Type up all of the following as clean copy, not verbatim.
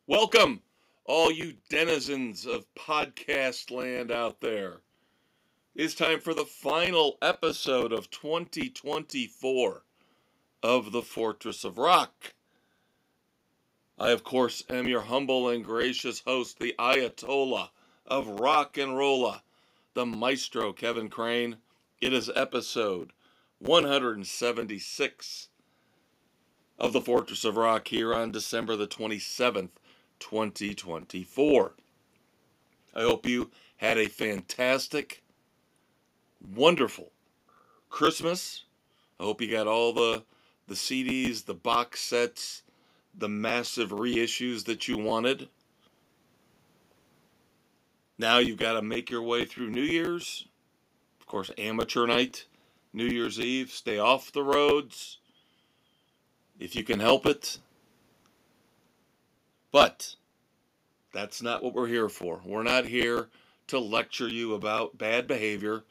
Welcome, all you denizens of podcast land out there. It's time for the final episode of 2024 of the Fortress of Rock. I, of course, am your humble and gracious host, the Ayatollah of Rock and Rolla, the Maestro Kevin Crane. It is episode 176 of the Fortress of Rock here on December the 27th, 2024. I hope you had a fantastic, wonderful Christmas. I hope you got all the CDs, the box sets, the massive reissues that you wanted. Now you've got to make your way through New Year's. Of course, amateur night, New Year's Eve. Stay off the roads if you can help it. But that's not what we're here for. We're not here to lecture you about bad behavior.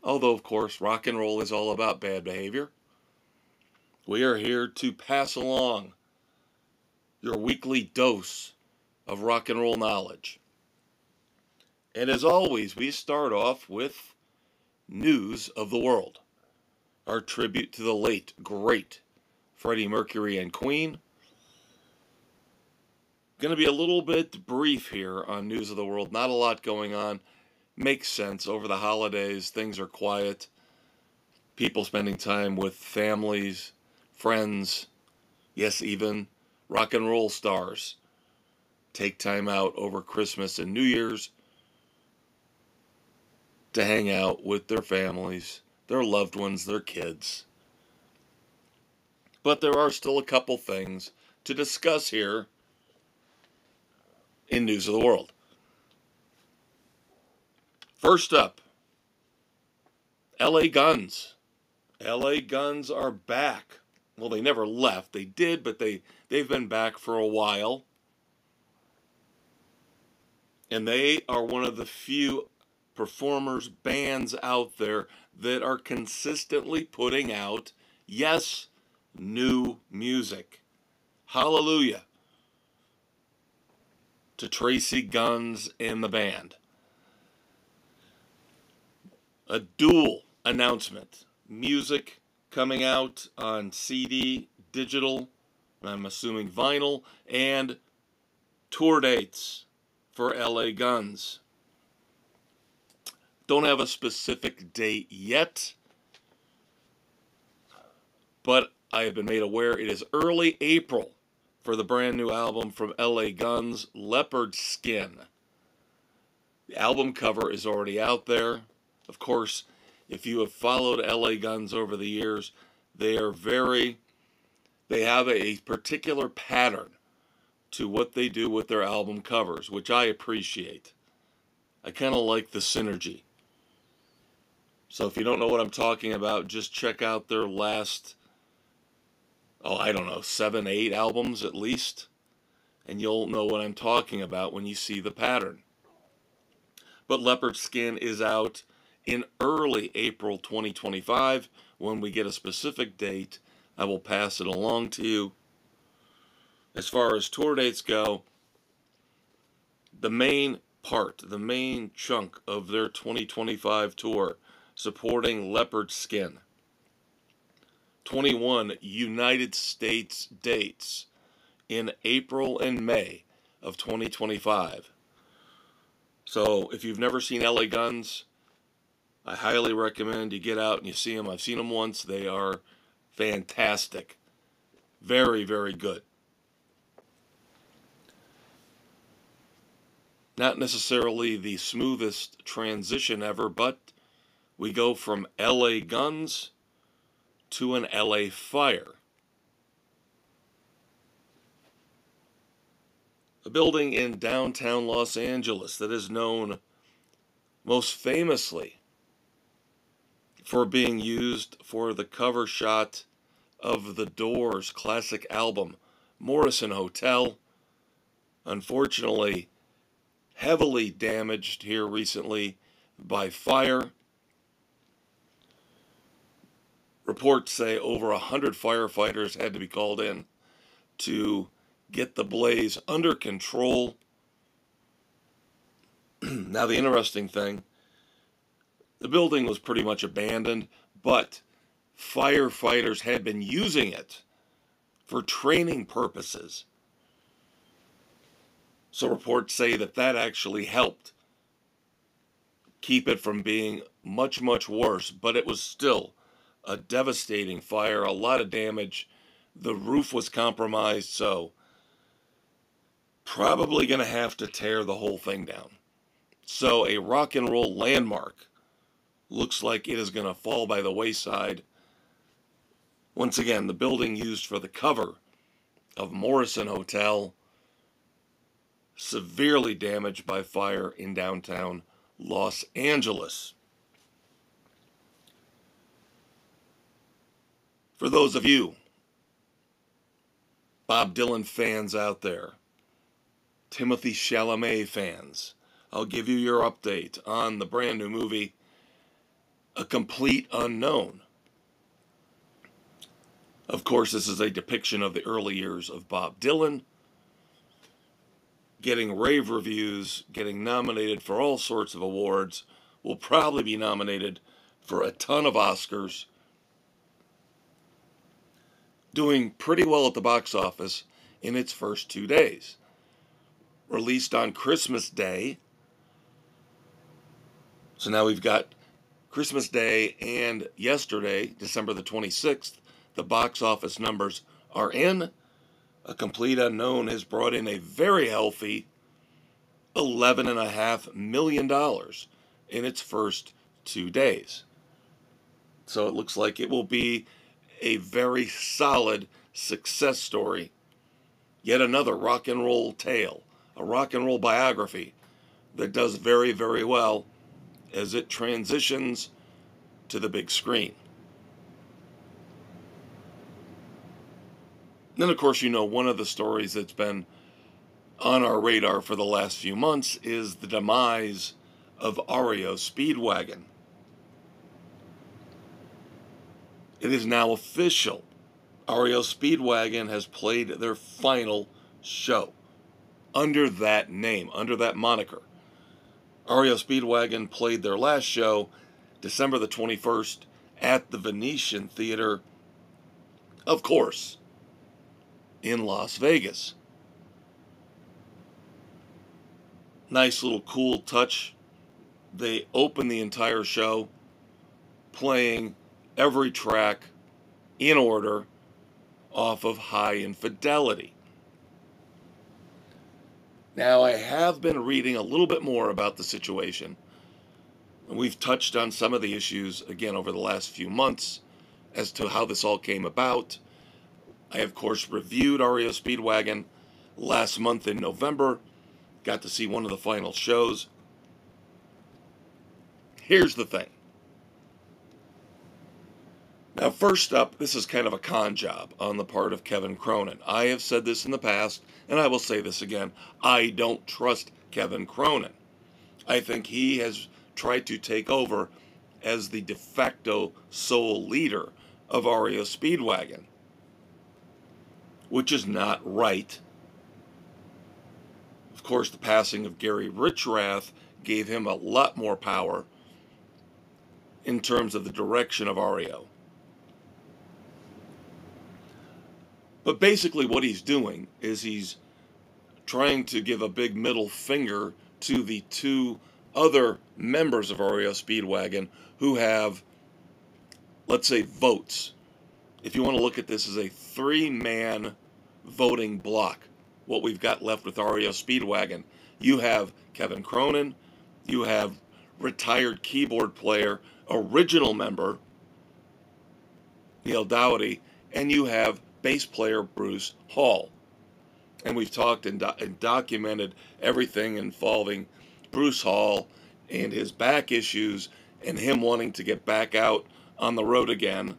Although, of course, rock and roll is all about bad behavior. We are here to pass along your weekly dose of rock and roll knowledge. And as always, we start off with news of the world. Our tribute to the late, great Freddie Mercury and Queen. Going to be a little bit brief here on news of the world. Not a lot going on. Makes sense. Over the holidays, things are quiet. People spending time with families, friends, yes, even rock and roll stars take time out over Christmas and New Year's to hang out with their families, their loved ones, their kids. But there are still a couple things to discuss here in news of the world. First up, LA Guns. LA Guns are back. Well, they never left. They did, but they've been back for a while. And they are one of the few performers, bands out there that are consistently putting out, yes, new music. Hallelujah to Tracy Guns and the band. A dual announcement. Music coming out on CD, digital, I'm assuming vinyl, and tour dates for LA Guns. Don't have a specific date yet, but I have been made aware it is early April for the brand new album from LA Guns, Leopard Skin. The album cover is already out there. Of course, if you have followed LA Guns over the years, they have a particular pattern to what they do with their album covers, which I appreciate. I kind of like the synergy. So if you don't know what I'm talking about, just check out their last, 7, 8 albums at least, and you'll know what I'm talking about when you see the pattern. But Leopard Skin is out in early April 2025. When we get a specific date, I will pass it along to you. As far as tour dates go, the main chunk of their 2025 tour supporting Leopard Skin, 21 United States dates in April and May of 2025. So if you've never seen LA Guns, I highly recommend you get out and you see them. I've seen them once. They are fantastic. Very, very good. Not necessarily the smoothest transition ever, but we go from LA Guns to an LA Fire. A building in downtown Los Angeles that is known most famously for being used for the cover shot of the Doors' classic album, Morrison Hotel. Unfortunately, heavily damaged here recently by fire. Reports say over 100 firefighters had to be called in to get the blaze under control. Now, the interesting thing, the building was pretty much abandoned, but firefighters had been using it for training purposes. So reports say that that actually helped keep it from being much, much worse, but it was still a devastating fire, a lot of damage. The roof was compromised, so probably going to have to tear the whole thing down. So a rock and roll landmark looks like it is going to fall by the wayside. Once again, the building used for the cover of Morrison Hotel, severely damaged by fire in downtown Los Angeles. For those of you Bob Dylan fans out there, Timothée Chalamet fans, I'll give you your update on the brand new movie, A Complete Unknown. Of course, this is a depiction of the early years of Bob Dylan, getting rave reviews, getting nominated for all sorts of awards, will probably be nominated for a ton of Oscars, doing pretty well at the box office in its first 2 days. Released on Christmas Day. So now we've got Christmas Day and yesterday, December the 26th, the box office numbers are in. A Complete Unknown has brought in a very healthy $11.5 million in its first 2 days. So it looks like it will be a very solid success story. Yet another rock and roll tale, a rock and roll biography that does very, very well as it transitions to the big screen. Then, of course, you know, one of the stories that's been on our radar for the last few months is the demise of REO Speedwagon. It is now official. REO Speedwagon has played their final show under that name, under that moniker. REO Speedwagon played their last show December the 21st at the Venetian Theater, of course, in Las Vegas. Nice little cool touch. They open the entire show playing every track in order off of High Infidelity. Now, I have been reading a little bit more about the situation. We've touched on some of the issues, again, over the last few months as to how this all came about. I, of course, reviewed REO Speedwagon last month in November. Got to see one of the final shows. Here's the thing. Now, first up, this is kind of a con job on the part of Kevin Cronin. I have said this in the past, and I will say this again. I don't trust Kevin Cronin. I think he has tried to take over as the de facto sole leader of REO Speedwagon, which is not right. Of course, the passing of Gary Richrath gave him a lot more power in terms of the direction of REO. But basically what he's doing is he's trying to give a big middle finger to the two other members of REO Speedwagon who have, let's say, votes. If you want to look at this as a three-man voting block, what we've got left with REO Speedwagon, you have Kevin Cronin, you have retired keyboard player, original member Neil Doughty, and you have bass player Bruce Hall. And we've talked and documented everything involving Bruce Hall and his back issues and him wanting to get back out on the road again.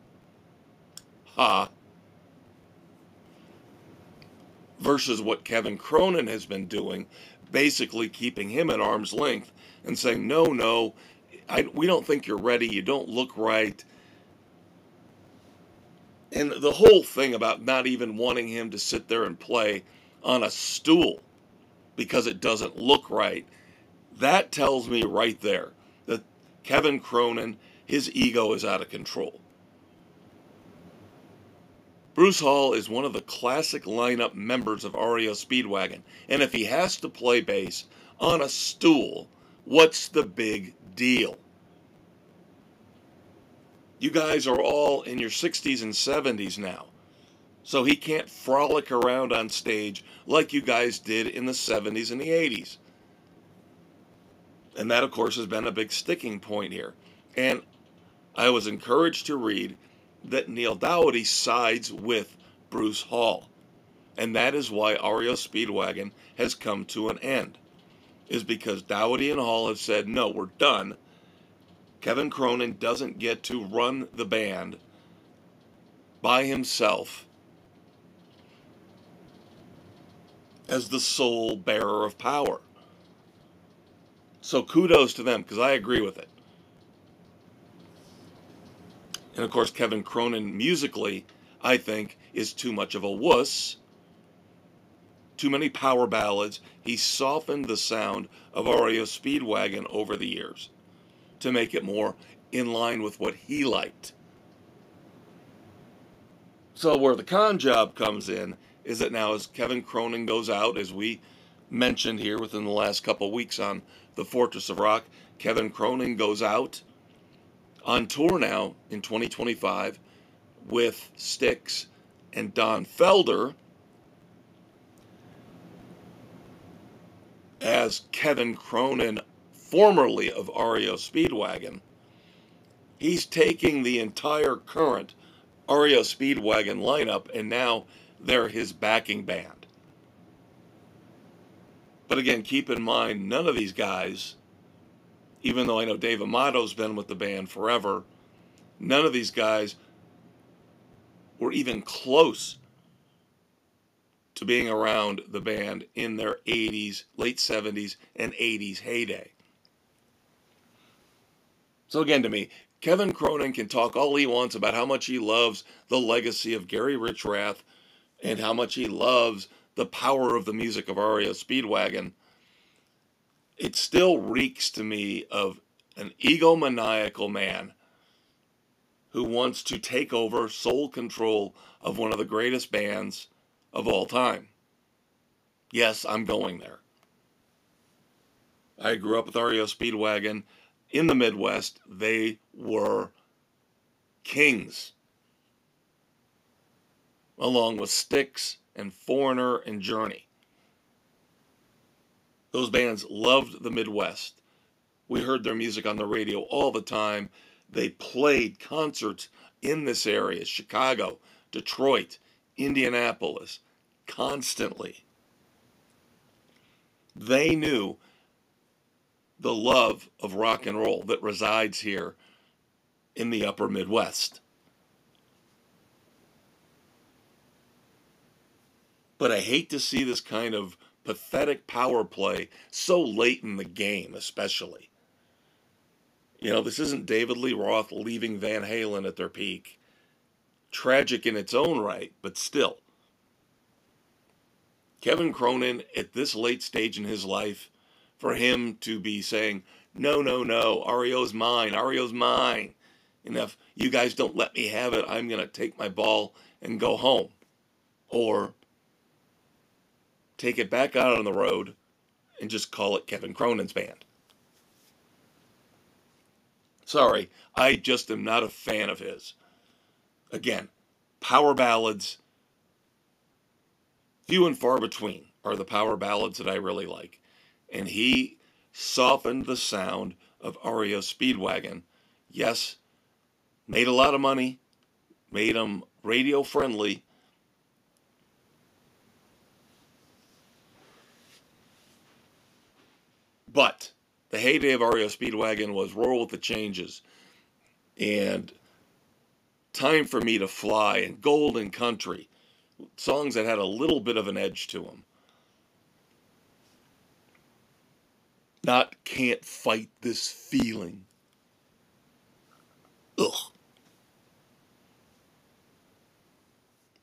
Versus what Kevin Cronin has been doing, basically keeping him at arm's length and saying, no, we don't think you're ready, you don't look right. And the whole thing about not even wanting him to sit there and play on a stool because it doesn't look right, that tells me right there that Kevin Cronin, his ego is out of control. Bruce Hall is one of the classic lineup members of REO Speedwagon, and if he has to play bass on a stool, what's the big deal? You guys are all in your 60s and 70s now, so he can't frolic around on stage like you guys did in the 70s and the 80s. And that, of course, has been a big sticking point here. And I was encouraged to read that Neil Dougherty sides with Bruce Hall. And that is why REO Speedwagon has come to an end, is because Dougherty and Hall have said, no, we're done. Kevin Cronin doesn't get to run the band by himself as the sole bearer of power. So kudos to them, because I agree with it. And of course, Kevin Cronin musically, I think, is too much of a wuss. Too many power ballads. He softened the sound of REO Speedwagon over the years to make it more in line with what he liked. So where the con job comes in is that now as Kevin Cronin goes out, as we mentioned here within the last couple of weeks on the Fortress of Rock, Kevin Cronin goes out on tour now in 2025 with Styx and Don Felder as Kevin Cronin, formerly of REO Speedwagon. He's taking the entire current REO Speedwagon lineup, and now they're his backing band. But again, keep in mind, none of these guys, even though I know Dave Amato's been with the band forever, none of these guys were even close to being around the band in their 80s, late 70s, and 80s heyday. So again, to me, Kevin Cronin can talk all he wants about how much he loves the legacy of Gary Richrath and how much he loves the power of the music of REO Speedwagon. It still reeks to me of an egomaniacal man who wants to take over sole control of one of the greatest bands of all time. Yes, I'm going there. I grew up with REO Speedwagon in the Midwest. They were kings, along with Styx and Foreigner and Journey. Those bands loved the Midwest. We heard their music on the radio all the time. They played concerts in this area, Chicago, Detroit, Indianapolis, constantly. They knew the love of rock and roll that resides here in the upper Midwest. But I hate to see this kind of pathetic power play so late in the game, especially. You know, this isn't David Lee Roth leaving Van Halen at their peak. Tragic in its own right, but still. Kevin Cronin, at this late stage in his life, for him to be saying, no, no, no, REO's mine, REO's mine. And if you guys don't let me have it, I'm going to take my ball and go home. Or take it back out on the road and just call it Kevin Cronin's band. Sorry, I just am not a fan of his. Again, power ballads, few and far between are the power ballads that I really like. And he softened the sound of REO Speedwagon. Yes, made a lot of money, made them radio friendly. But the heyday of REO Speedwagon was Roll with the Changes and Time for Me to Fly and Golden Country, songs that had a little bit of an edge to them. Not Can't Fight This Feeling. Ugh.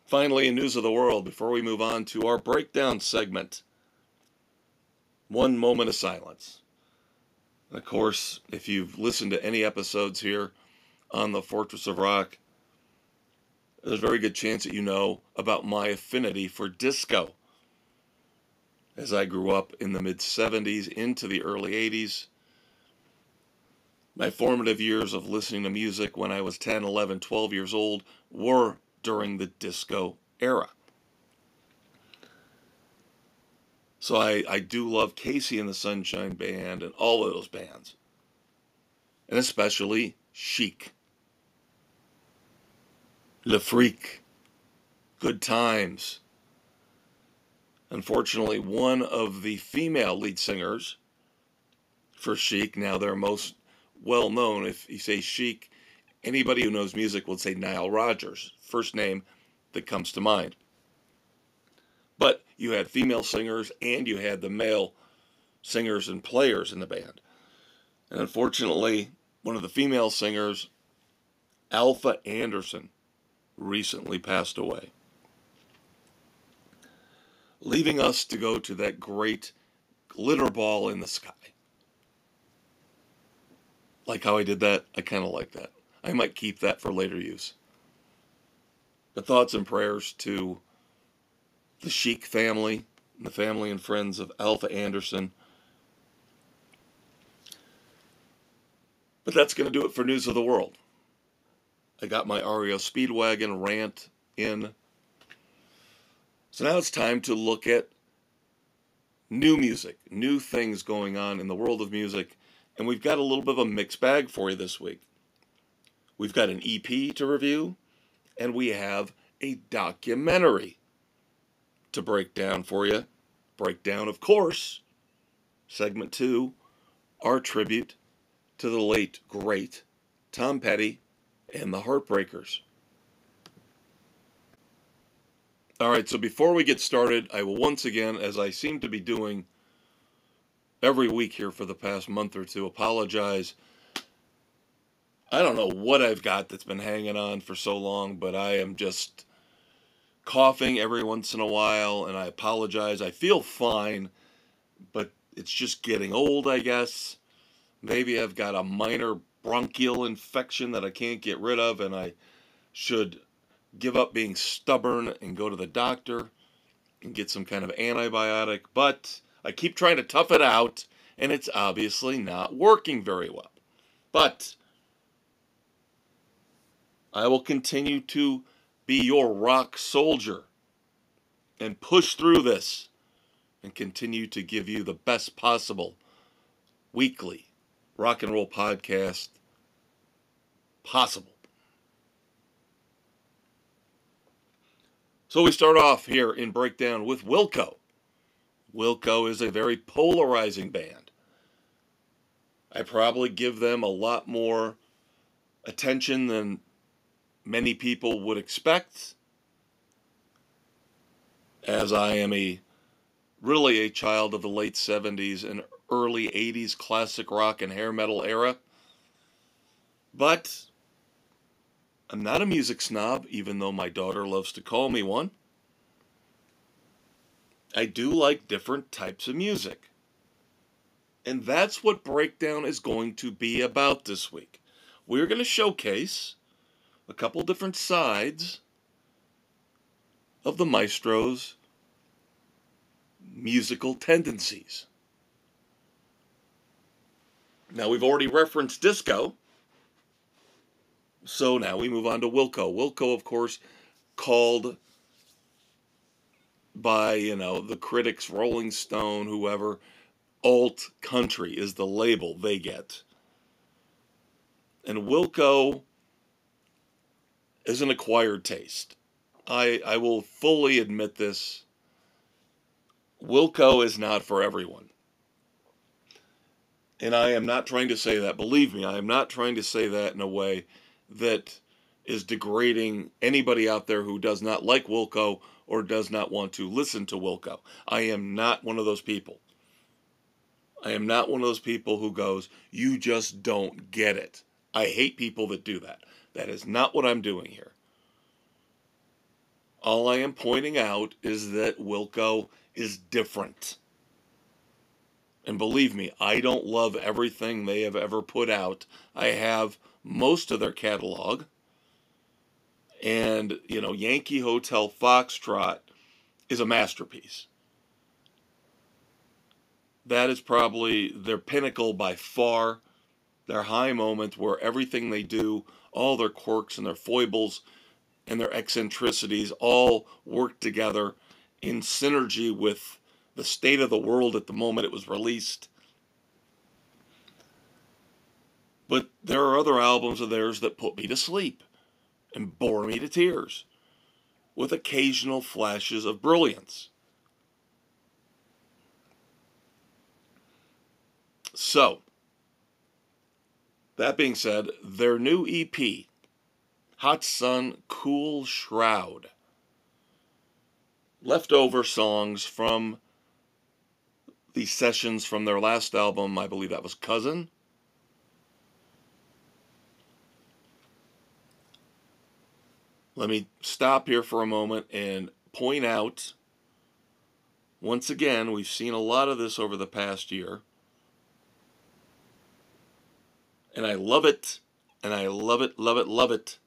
Finally, in News of the World, before we move on to our breakdown segment, one moment of silence. Of course, if you've listened to any episodes here on the Fortress of Rock, there's a very good chance that you know about my affinity for disco. As I grew up in the mid-70s into the early 80s, my formative years of listening to music when I was 10, 11, 12 years old were during the disco era. So I do love Casey and the Sunshine Band and all of those bands. And especially Chic, Le Freak, Good Times. Unfortunately, one of the female lead singers for Chic, now they're most well known, if you say Chic, anybody who knows music will say Nile Rodgers, first name that comes to mind. But you had female singers and you had the male singers and players in the band. And unfortunately, one of the female singers, Alpha Anderson, recently passed away, leaving us to go to that great glitter ball in the sky. Like how I did that? I kind of like that. I might keep that for later use. But thoughts and prayers to the Chic family, and the family and friends of Alpha Anderson. But that's going to do it for News of the World. I got my REO Speedwagon rant in. So now it's time to look at new music, new things going on in the world of music. And we've got a little bit of a mixed bag for you this week. We've got an EP to review, and we have a documentary to break down for you. Breakdown, of course, segment 2, our tribute to the late, great Tom Petty and the Heartbreakers. All right, so before we get started, I will once again, as I seem to be doing every week here for the past month or two, apologize. I don't know what I've got that's been hanging on for so long, but I am just coughing every once in a while, and I apologize. I feel fine, but it's just getting old, I guess. Maybe I've got a minor bronchial infection that I can't get rid of, and I should give up being stubborn and go to the doctor and get some kind of antibiotic. But I keep trying to tough it out, and it's obviously not working very well. But I will continue to be your rock soldier and push through this and continue to give you the best possible weekly rock and roll podcast possible. So we start off here in Breakdown with Wilco. Wilco is a very polarizing band. I probably give them a lot more attention than many people would expect, as I am really a child of the late 70s and early 80s classic rock and hair metal era. But I'm not a music snob, even though my daughter loves to call me one. I do like different types of music. And that's what Breakdown is going to be about this week. We're going to showcase a couple different sides of the Maestro's musical tendencies. Now, we've already referenced disco, so now we move on to Wilco. Wilco, of course, called by, the critics, Rolling Stone, whoever, alt country is the label they get. And Wilco is an acquired taste. I will fully admit this. Wilco is not for everyone. And I am not trying to say that. Believe me, I am not trying to say that in a way that is degrading anybody out there who does not like Wilco or does not want to listen to Wilco. I am not one of those people. I am not one of those people who goes, you just don't get it. I hate people that do that. That is not what I'm doing here. All I am pointing out is that Wilco is different. And believe me, I don't love everything they have ever put out. I have most of their catalog. And, Yankee Hotel Foxtrot is a masterpiece. That is probably their pinnacle by far, their high moment where everything they do, all their quirks and their foibles and their eccentricities all work together in synergy with the state of the world at the moment it was released. But there are other albums of theirs that put me to sleep and bore me to tears with occasional flashes of brilliance. So, that being said, their new EP, Sun Cool Shroud, leftover songs from the sessions from their last album, I believe that was Cousin. Let me stop here for a moment and point out, once again, we've seen a lot of this over the past year. And I love it, and I love it, love it, love it.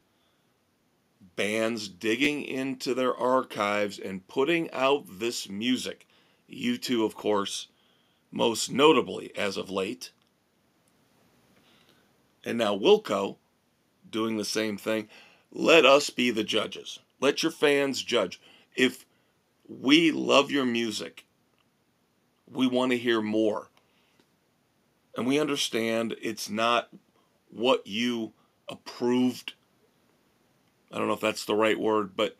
Bands digging into their archives and putting out this music. U2, of course, most notably as of late. And now Wilco doing the same thing. Let us be the judges. Let your fans judge. If we love your music, we want to hear more. And we understand it's not what you approved. I don't know if that's the right word, but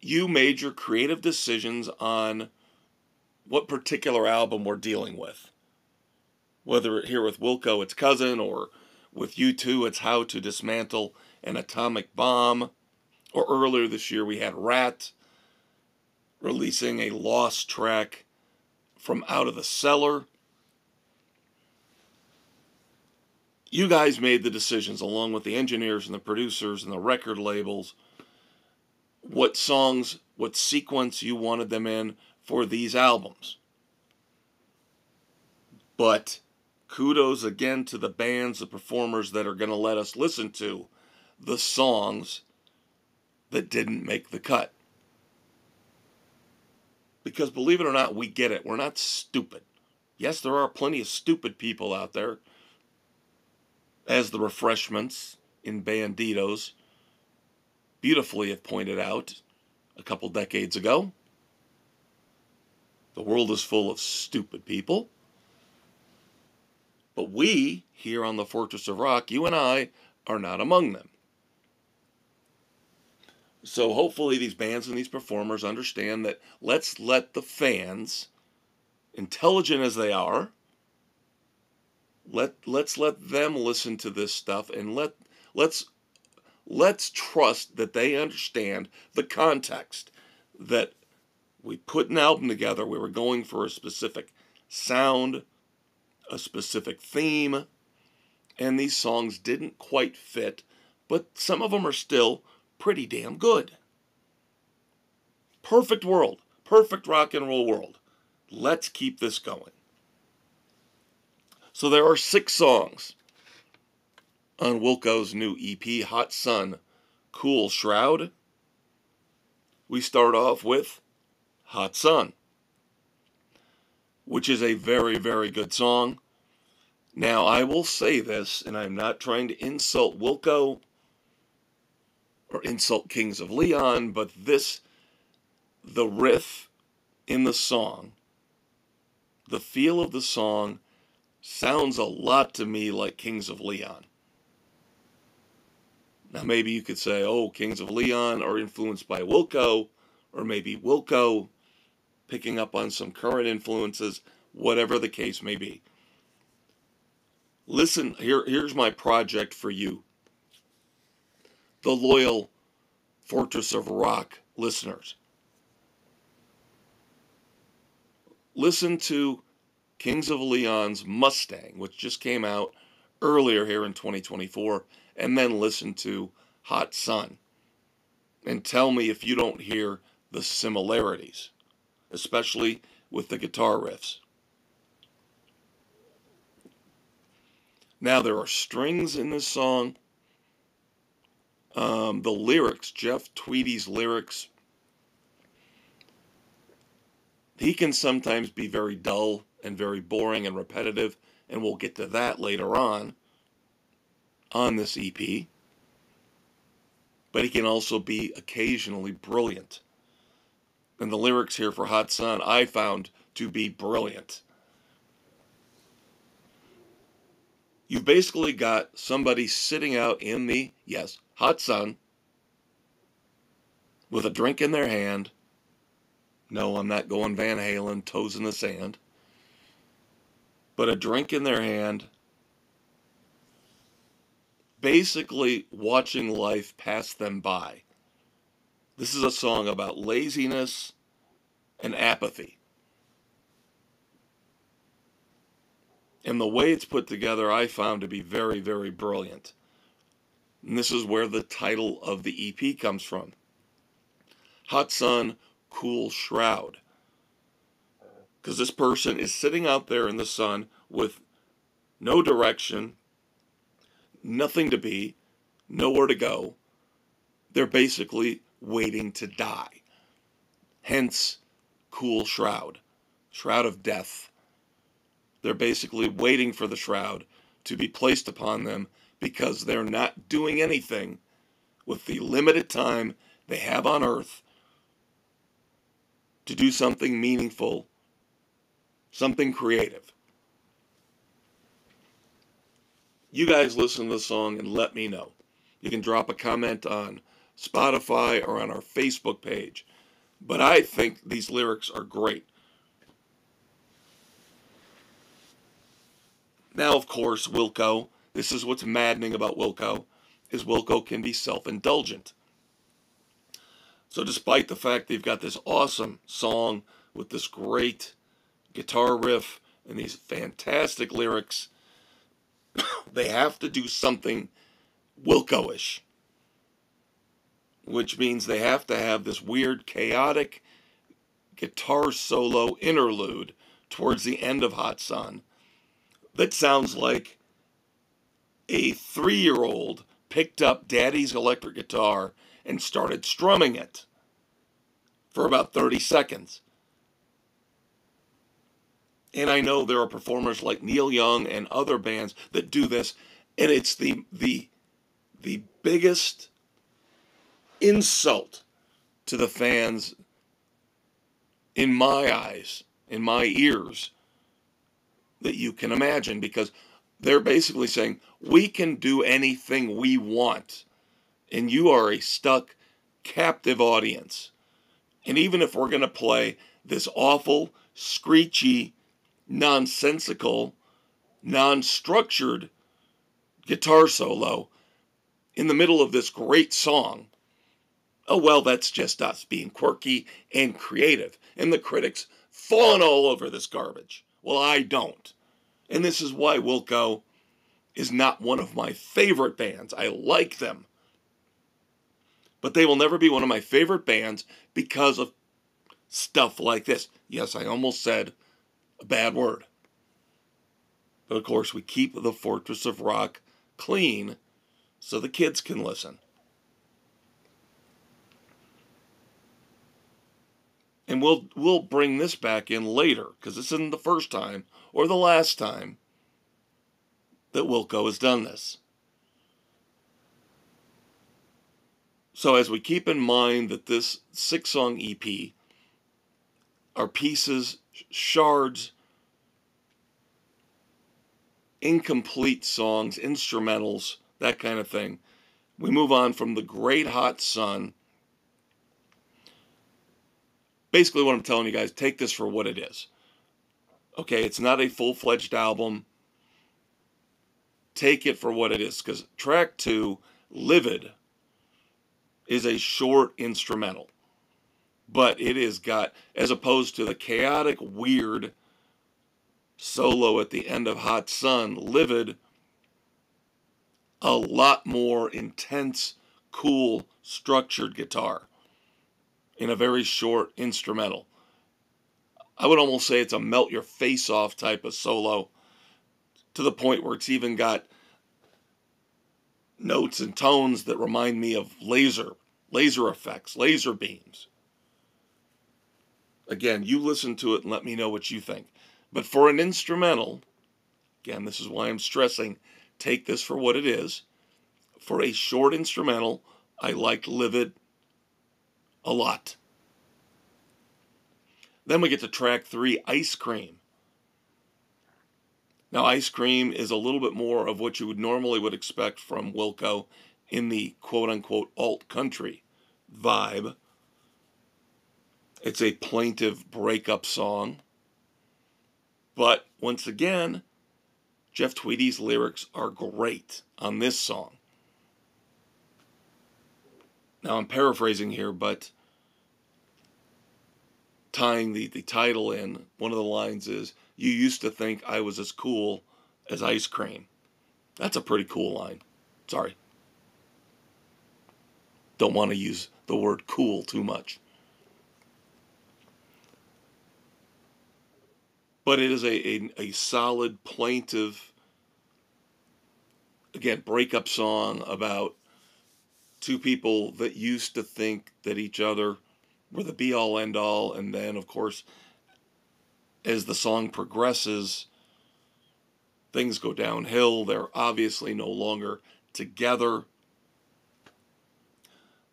you made your creative decisions on what particular album we're dealing with. Whether here with Wilco it's Cousin, or with U2 it's How to Dismantle an Atomic Bomb, or earlier this year we had Rat releasing a lost track from Out of the Cellar. You guys made the decisions along with the engineers and the producers and the record labels, what songs, what sequence you wanted them in for these albums. But kudos again to the bands, the performers that are going to let us listen to the songs that didn't make the cut. Because believe it or not, we get it. We're not stupid. Yes, there are plenty of stupid people out there, as the Refreshments in Banditos beautifully have pointed out a couple decades ago. The world is full of stupid people. But we, here on the Fortress of Rock, you and I, are not among them. So hopefully these bands and these performers understand that let's let the fans, intelligent as they are, let's let them listen to this stuff, and let's trust that they understand the context, that we put an album together. We were going for a specific sound, a specific theme, and these songs didn't quite fit, but some of them are still pretty damn good. Perfect world, perfect rock and roll world. Let's keep this going. So there are 6 songs on Wilco's new EP, Sun Cool Shroud. We start off with Hot Sun, which is a very, very good song. Now, I will say this, and I'm not trying to insult Wilco or insult Kings of Leon, but the riff in the song, the feel of the song, sounds a lot to me like Kings of Leon. Now, maybe you could say, oh, Kings of Leon are influenced by Wilco, or maybe Wilco picking up on some current influences, whatever the case may be. Listen, here's my project for you, the loyal Fortress of Rock listeners. Listen to Kings of Leon's Mustang, which just came out earlier here in 2024, and then listen to Hot Sun. and tell me if you don't hear the similarities, especially with the guitar riffs. Now, there are strings in this song. The lyrics, Jeff Tweedy's lyrics, he can sometimes be very dull and very boring and repetitive, and we'll get to that later on this EP. But he can also be occasionally brilliant. And the lyrics here for Hot Sun I found to be brilliant. You've basically got somebody sitting out in the, yes, hot sun, with a drink in their hand. No, I'm not going Van Halen, toes in the sand. But a drink in their hand, basically watching life pass them by. This is a song about laziness and apathy. And the way it's put together, I found to be very, very brilliant. And this is where the title of the EP comes from. Hot Sun Cool Shroud. Because this person is sitting out there in the sun with no direction, nothing to be, nowhere to go. They're basically waiting to die. Hence, Cool Shroud. Shroud of death. They're basically waiting for the shroud to be placed upon them because they're not doing anything with the limited time they have on earth to do something meaningful, something creative. You guys listen to the song and let me know. You can drop a comment on Spotify or on our Facebook page. But I think these lyrics are great. Now, of course, Wilco, this is what's maddening about Wilco, is Wilco can be self-indulgent. So despite the fact they've got this awesome song with this great guitar riff and these fantastic lyrics, they have to do something Wilco-ish. Which means they have to have this weird, chaotic guitar solo interlude towards the end of Hot Sun that sounds like a 3-year-old picked up Daddy's electric guitar and started strumming it for about 30 seconds. And I know there are performers like Neil Young and other bands that do this, and it's the biggest insult to the fans, in my eyes, in my ears, that you can imagine, because they're basically saying, we can do anything we want, and you are a stuck, captive audience. And even if we're going to play this awful, screechy, nonsensical, non-structured guitar solo in the middle of this great song, oh, well, that's just us being quirky and creative. And the critics fawn all over this garbage. Well, I don't. And this is why Wilco is not one of my favorite bands. I like them. But they will never be one of my favorite bands because of stuff like this. Yes, I almost said a bad word. But of course, we keep the Fortress of Rock clean so the kids can listen. And we'll bring this back in later, because this isn't the first time or the last time that Wilco has done this. So as we keep in mind that this 6-song EP are pieces, shards, incomplete songs, instrumentals, that kind of thing, we move on from the Great Hot Sun. Basically what I'm telling you guys, take this for what it is. Okay, it's not a full-fledged album. Take it for what it is, because track 2, Livid, is a short instrumental. But it has got, as opposed to the chaotic, weird solo at the end of Hot Sun, Livid, a lot more intense, cool, structured guitar in a very short instrumental. I would almost say it's a melt your face off type of solo, to the point where it's even got notes and tones that remind me of laser effects, laser beams. Again, you listen to it and let me know what you think. But for an instrumental, again, this is why I'm stressing, take this for what it is. For a short instrumental, I liked Livid a lot. Then we get to track 3, Ice Cream. Now, Ice Cream is a little bit more of what you would expect from Wilco in the quote-unquote alt-country vibe. It's a plaintive breakup song. But once again, Jeff Tweedy's lyrics are great on this song. Now, I'm paraphrasing here, but tying the title in, one of the lines is, "You used to think I was as cool as ice cream." That's a pretty cool line. Sorry. Don't want to use the word cool too much. But it is a solid, plaintive, again, breakup song about two people that used to think that each other were the be-all, end-all, and then, of course, as the song progresses, things go downhill. They're obviously no longer together.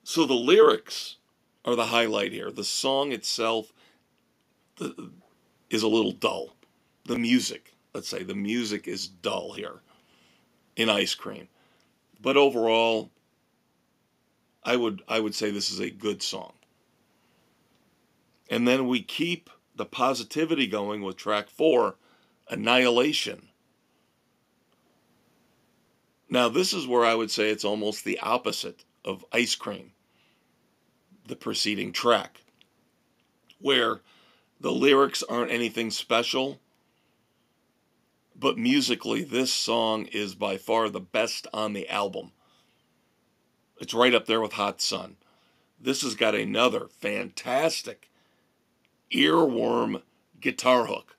So the lyrics are the highlight here. The song itself is a little dull. The music, let's say, the music is dull here in Ice Cream. But overall, I would say this is a good song. And then we keep the positivity going with track 4, Annihilation. Now, this is where I would say it's almost the opposite of Ice Cream, the preceding track, where the lyrics aren't anything special, but musically, this song is by far the best on the album. It's right up there with Hot Sun. This has got another fantastic earworm guitar hook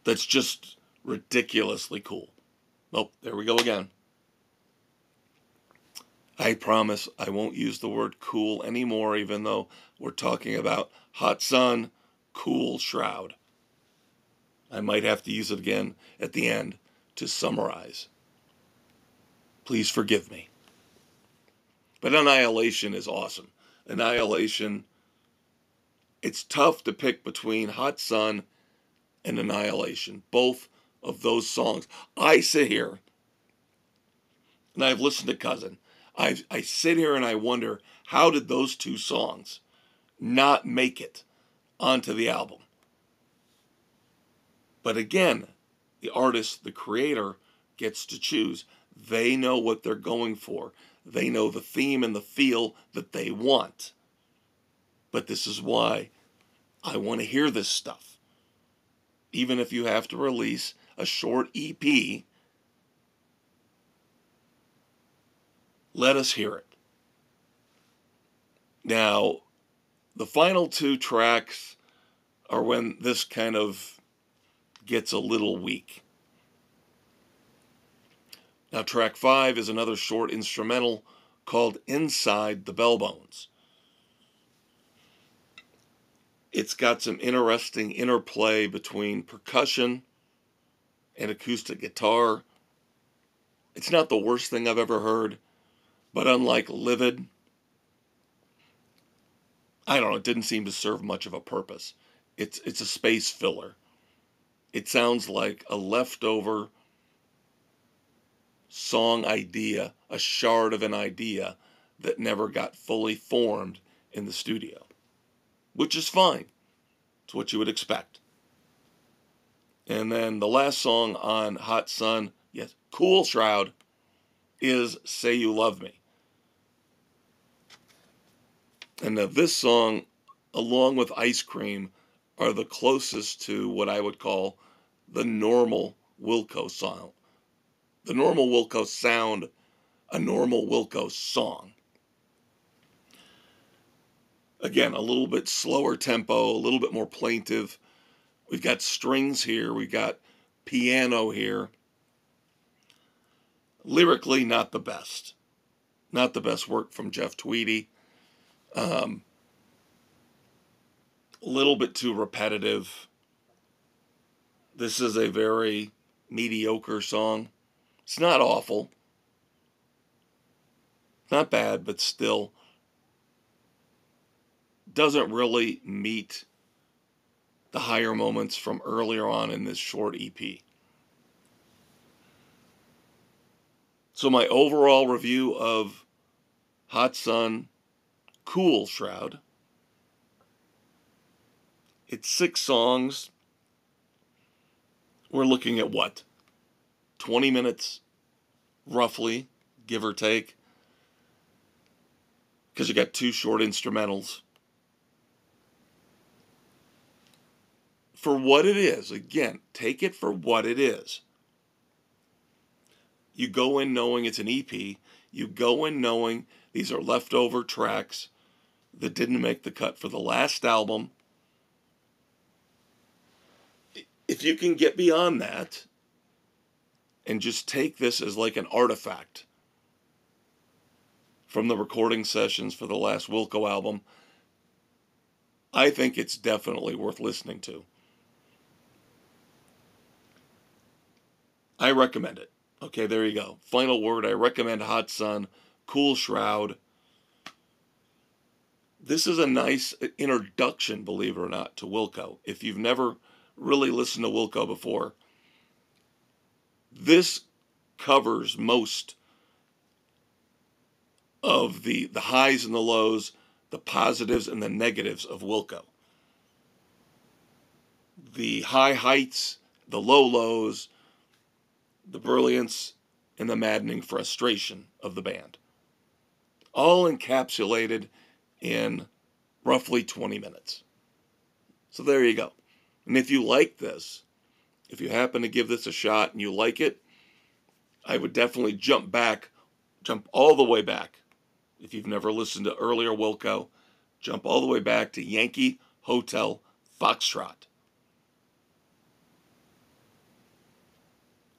that's just ridiculously cool. Oh, there we go again. I promise I won't use the word cool anymore, even though we're talking about Hot Sun, Cool Shroud. I might have to use it again at the end to summarize. Please forgive me. But Annihilation is awesome. Annihilation, it's tough to pick between Hot Sun and Annihilation. Both of those songs. I sit here, and I've listened to Cousin. I sit here and I wonder, how did those two songs not make it onto the album? But again, the artist, the creator, gets to choose. They know what they're going for. They know the theme and the feel that they want. But this is why I want to hear this stuff. Even if you have to release a short EP, let us hear it. Now, the final 2 tracks are when this kind of gets a little weak. Now, track 5 is another short instrumental called Inside the Bellbones. It's got some interesting interplay between percussion and acoustic guitar. It's not the worst thing I've ever heard, but unlike Livid, I don't know, it didn't seem to serve much of a purpose. It's a space filler. It sounds like a leftover song idea, a shard of an idea that never got fully formed in the studio, which is fine. It's what you would expect. And then the last song on Hot Sun, yes, Cool Shroud, is Say You Love Me. And now this song, along with Ice Cream, are the closest to what I would call the normal Wilco sound. The normal Wilco sound a normal Wilco song. Again, a little bit slower tempo, a little bit more plaintive. We've got strings here. We've got piano here. Lyrically, not the best. Not the best work from Jeff Tweedy. A little bit too repetitive. This is a very mediocre song. It's not awful. Not bad, but still doesn't really meet the higher moments from earlier on in this short EP. So my overall review of Hot Sun Cool Shroud, it's 6 songs. We're looking at what? 20 minutes, roughly, give or take. Because you got 2 short instrumentals. For what it is, again, take it for what it is. You go in knowing it's an EP. You go in knowing these are leftover tracks that didn't make the cut for the last album. If you can get beyond that and just take this as like an artifact from the recording sessions for the last Wilco album, I think it's definitely worth listening to. I recommend it. Okay, there you go. Final word, I recommend Hot Sun Cool Shroud. This is a nice introduction, believe it or not, to Wilco. If you've never really listened to Wilco before, this covers most of the highs and the lows, the positives and the negatives of Wilco. The high heights, the low lows, the brilliance, and the maddening frustration of the band. All encapsulated in roughly 20 minutes. So there you go. And if you like this, if you happen to give this a shot and you like it, I would definitely jump all the way back. If you've never listened to earlier Wilco, jump all the way back to Yankee Hotel Foxtrot.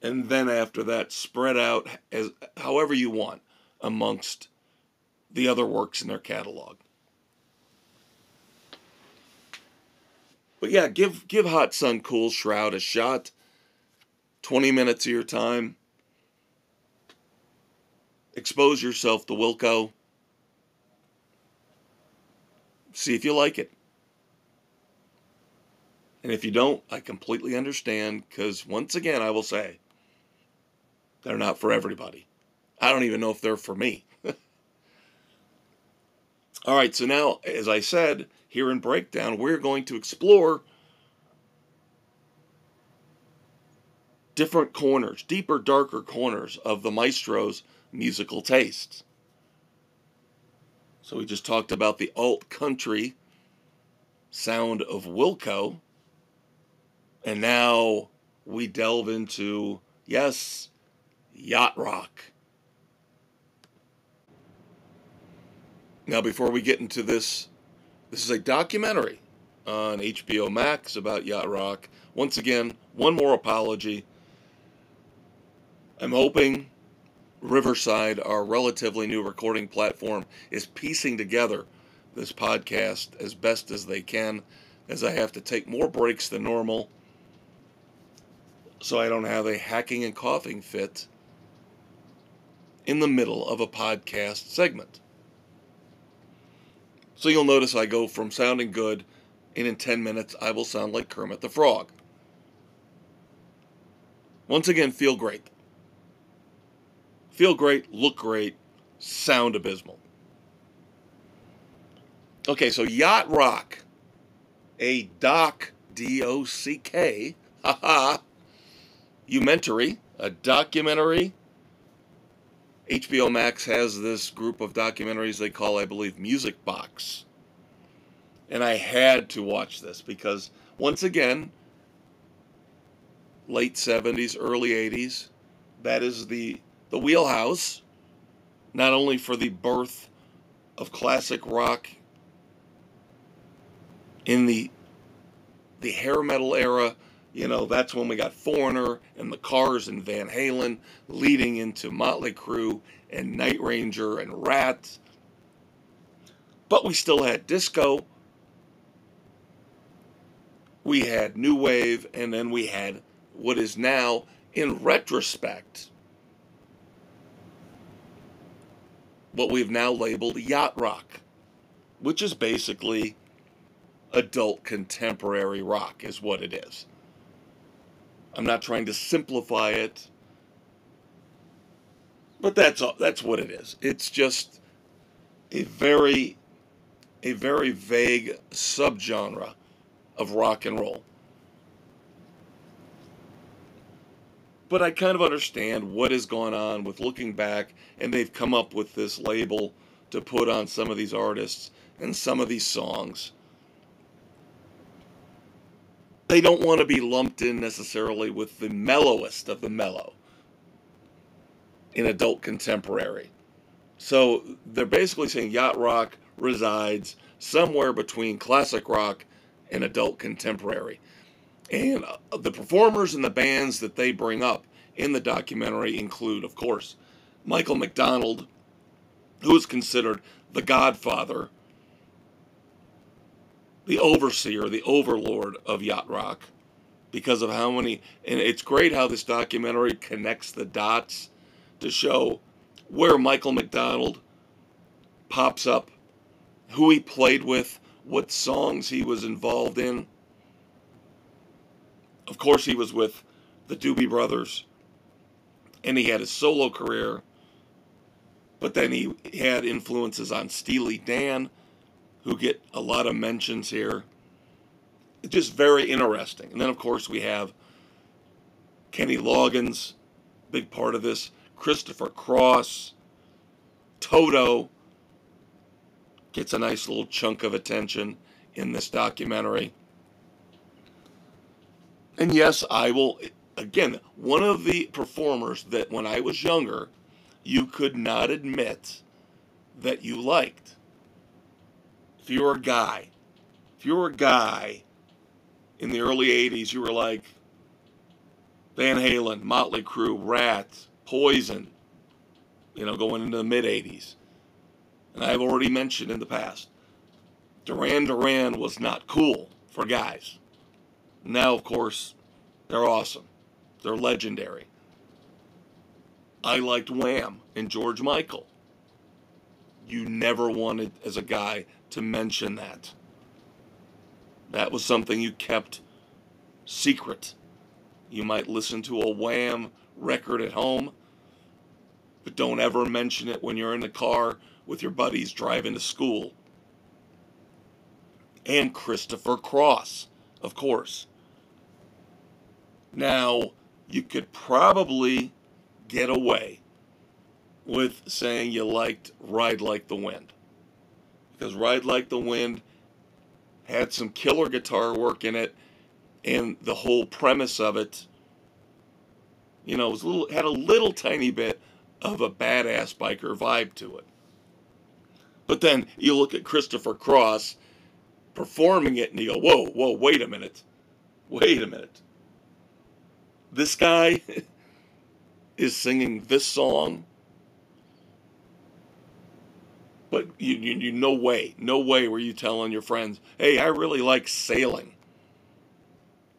And then after that, spread out as however you want amongst the other works in their catalog. But yeah, give Hot Sun Cool Shroud a shot. 20 minutes of your time. Expose yourself to Wilco. See if you like it. And if you don't, I completely understand, because once again, I will say, they're not for everybody. I don't even know if they're for me. All right, so now, as I said, here in Breakdown, we're going to explore different corners, deeper, darker corners of the Maestro's musical tastes. So we just talked about the alt-country sound of Wilco, and now we delve into, yes, Yacht Rock. Now, before we get into this is a documentary on HBO Max about Yacht Rock. Once again, one more apology. I'm hoping Riverside, our relatively new recording platform, is piecing together this podcast as best as they can, as I have to take more breaks than normal so I don't have a hacking and coughing fit in the middle of a podcast segment. So you'll notice I go from sounding good, and in 10 minutes I will sound like Kermit the Frog. Once again, feel great. Feel great, look great, sound abysmal. Okay, so Yacht Rock, a D-O-C-K, Umentary, a documentary. HBO Max has this group of documentaries they call, I believe, Music Box. And I had to watch this because, once again, late 70s, early 80s, that is the wheelhouse not only for the birth of classic rock in the hair metal era. That's when we got Foreigner and the Cars and Van Halen, leading into Motley Crue and Night Ranger and Rat. But we still had disco, we had new wave, and then we had what is now, in retrospect, what we've now labeled yacht rock, which is basically adult contemporary rock, is what it is. I'm not trying to simplify it, but that's what it is. It's just a very vague subgenre of rock and roll. But I kind of understand what is going on with looking back, and they've come up with this label to put on some of these artists and some of these songs. They don't want to be lumped in necessarily with the mellowest of the mellow in adult contemporary. So they're basically saying yacht rock resides somewhere between classic rock and adult contemporary. And the performers and the bands that they bring up in the documentary include, of course, Michael McDonald, who is considered the godfather, the overseer, the overlord of yacht rock, because of how many, and it's great how this documentary connects the dots to show where Michael McDonald pops up, who he played with, what songs he was involved in. Of course, he was with the Doobie Brothers, and he had his solo career, but then he had influences on Steely Dan, who get a lot of mentions here. It's just very interesting. And then, of course, we have Kenny Loggins, big part of this, Christopher Cross, Toto gets a nice little chunk of attention in this documentary. And yes, I will, again, one of the performers that when I was younger, you could not admit that you liked. If you were a guy in the early 80s, you were like Van Halen, Motley Crue, Rat, Poison, going into the mid 80s. And I've already mentioned in the past, Duran Duran was not cool for guys. Now, of course, they're awesome. They're legendary. I liked Wham and George Michael. You never wanted, as a guy, to mention that. That was something you kept secret. You might listen to a Wham record at home, but don't ever mention it when you're in the car with your buddies driving to school. And Christopher Cross, of course. Now, you could probably get away with saying you liked Ride Like the Wind, because Ride Like the Wind had some killer guitar work in it, and the whole premise of it, had a little tiny bit of a badass biker vibe to it. But then you look at Christopher Cross performing it, and you go, whoa, wait a minute. This guy is singing this song, but you no way were you telling your friends, hey, I really like Sailing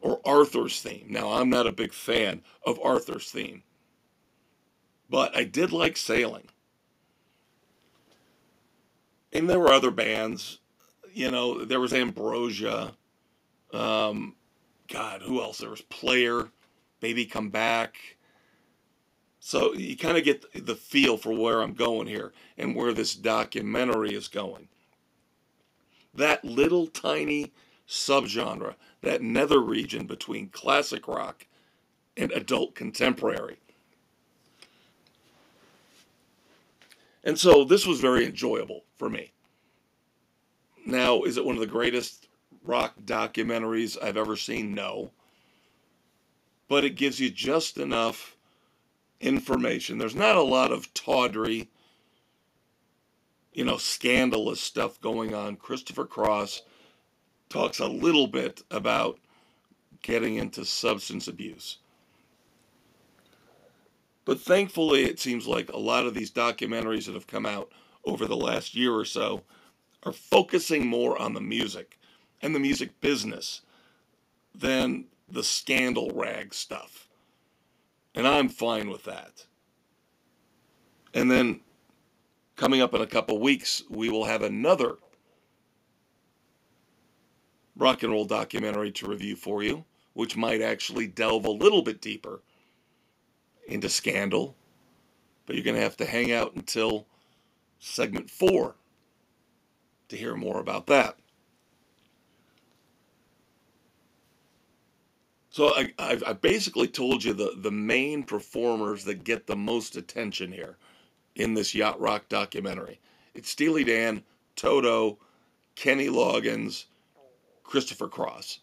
or Arthur's Theme. Now, I'm not a big fan of Arthur's Theme, but I did like Sailing. And there were other bands, there was Ambrosia, who else? There was Player, Baby Come Back. So you kind of get the feel for where I'm going here and where this documentary is going. That little tiny subgenre, that nether region between classic rock and adult contemporary. And so this was very enjoyable for me. Now, is it one of the greatest rock documentaries I've ever seen? No. But it gives you just enough information. There's not a lot of tawdry. scandalous stuff going on. Christopher Cross talks a little bit about getting into substance abuse. But thankfully, it seems like a lot of these documentaries that have come out over the last year or so are focusing more on the music and the music business than the scandal rag stuff. And I'm fine with that. And then coming up in a couple weeks, we will have another rock and roll documentary to review for you, which might actually delve a little bit deeper into scandal. But you're going to have to hang out until segment 4 to hear more about that. So I basically told you the main performers that get the most attention here in this Yacht Rock documentary. It's Steely Dan, Toto, Kenny Loggins, Christopher Cross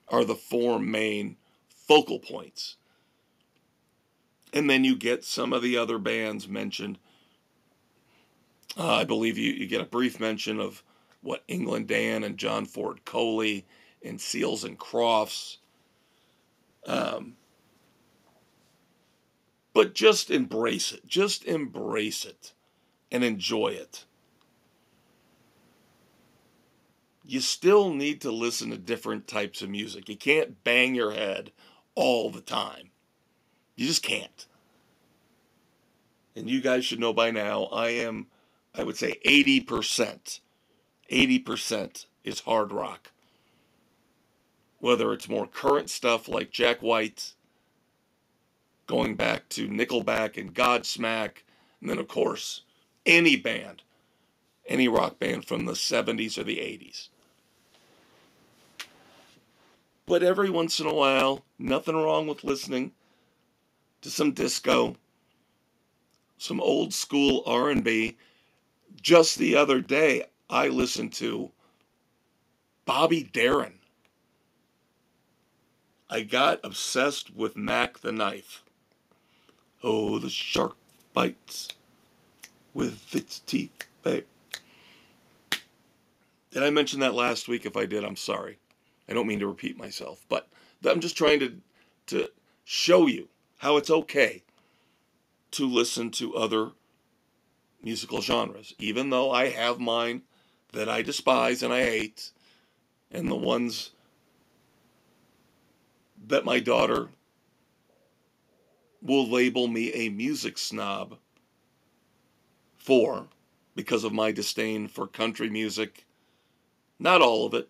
are the 4 main focal points. And then you get some of the other bands mentioned. I believe you get a brief mention of England Dan and John Ford Coley and Seals and Crofts. But just embrace it. Just embrace it and enjoy it. You still need to listen to different types of music. You can't bang your head all the time. You just can't. And you guys should know by now, I would say 80%. 80% is hard rock. Whether it's more current stuff like Jack White, going back to Nickelback and Godsmack, and then of course, any band, any rock band from the 70s or the 80s. But every once in a while, nothing wrong with listening to some disco, some old school R&B. Just the other day, I listened to Bobby Darin. I got obsessed with Mac the Knife. Oh, the shark bites with its teeth, babe. Did I mention that last week? If I did, I'm sorry. I don't mean to repeat myself, but I'm just trying to show you how it's okay to listen to other musical genres, even though I have mine that I despise and I hate, and the ones that my daughter will label me a music snob for because of my disdain for country music. Not all of it.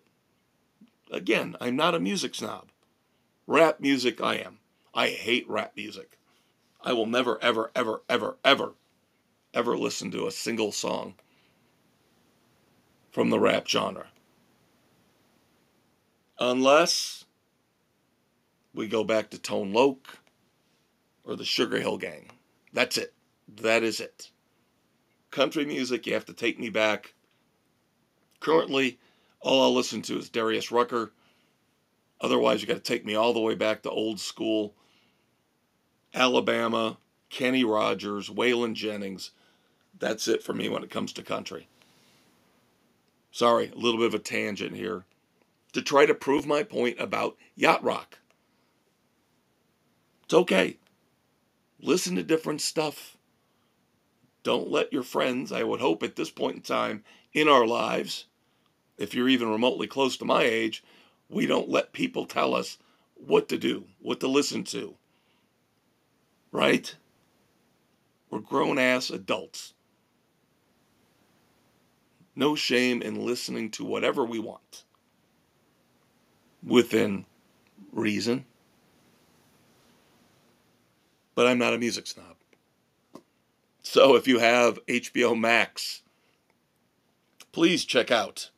Again, I'm not a music snob. Rap music, I am. I hate rap music. I will never, ever, ever, ever, ever, ever listen to a single song from the rap genre. Unless we go back to Tone Loc or the Sugar Hill Gang. That's it. That is it. Country music, you have to take me back. Currently, all I'll listen to is Darius Rucker. Otherwise, you got to take me all the way back to old school Alabama, Kenny Rogers, Waylon Jennings. That's it for me when it comes to country. Sorry, a little bit of a tangent here. To try to prove my point about Yacht Rock. It's okay. Listen to different stuff. Don't let your friends, I would hope at this point in time in our lives, if you're even remotely close to my age, we don't let people tell us what to do, what to listen to. Right? We're grown-ass adults. No shame in listening to whatever we want. Within reason. But I'm not a music snob. So if you have HBO Max, please check out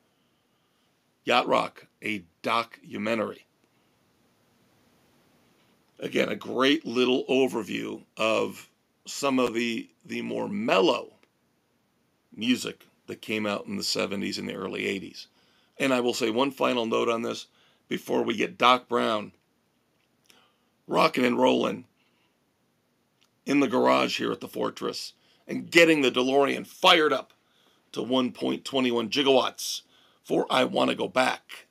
Yacht Rock, a documentary. Again, a great little overview of some of the more mellow music that came out in the 70s and the early 80s. And I will say one final note on this before we get Doc Brown rocking and rolling in the garage here at the Fortress and getting the DeLorean fired up to 1.21 gigawatts for I Want to Go Back.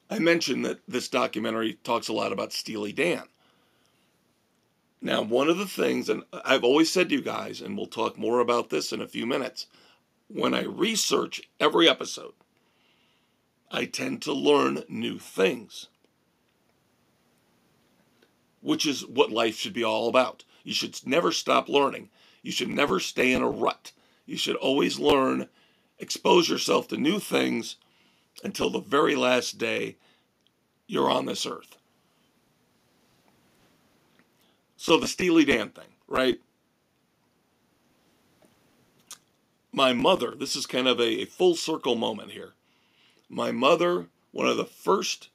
I mentioned that this documentary talks a lot about Steely Dan. Now, one of the things, and I've always said to you guys, and we'll talk more about this in a few minutes, when I research every episode, I tend to learn new things, which is what life should be all about. You should never stop learning. You should never stay in a rut. You should always learn, expose yourself to new things until the very last day you're on this earth. So the Steely Dan thing, right? My mother, this is kind of a full circle moment here. My mother, one of the first,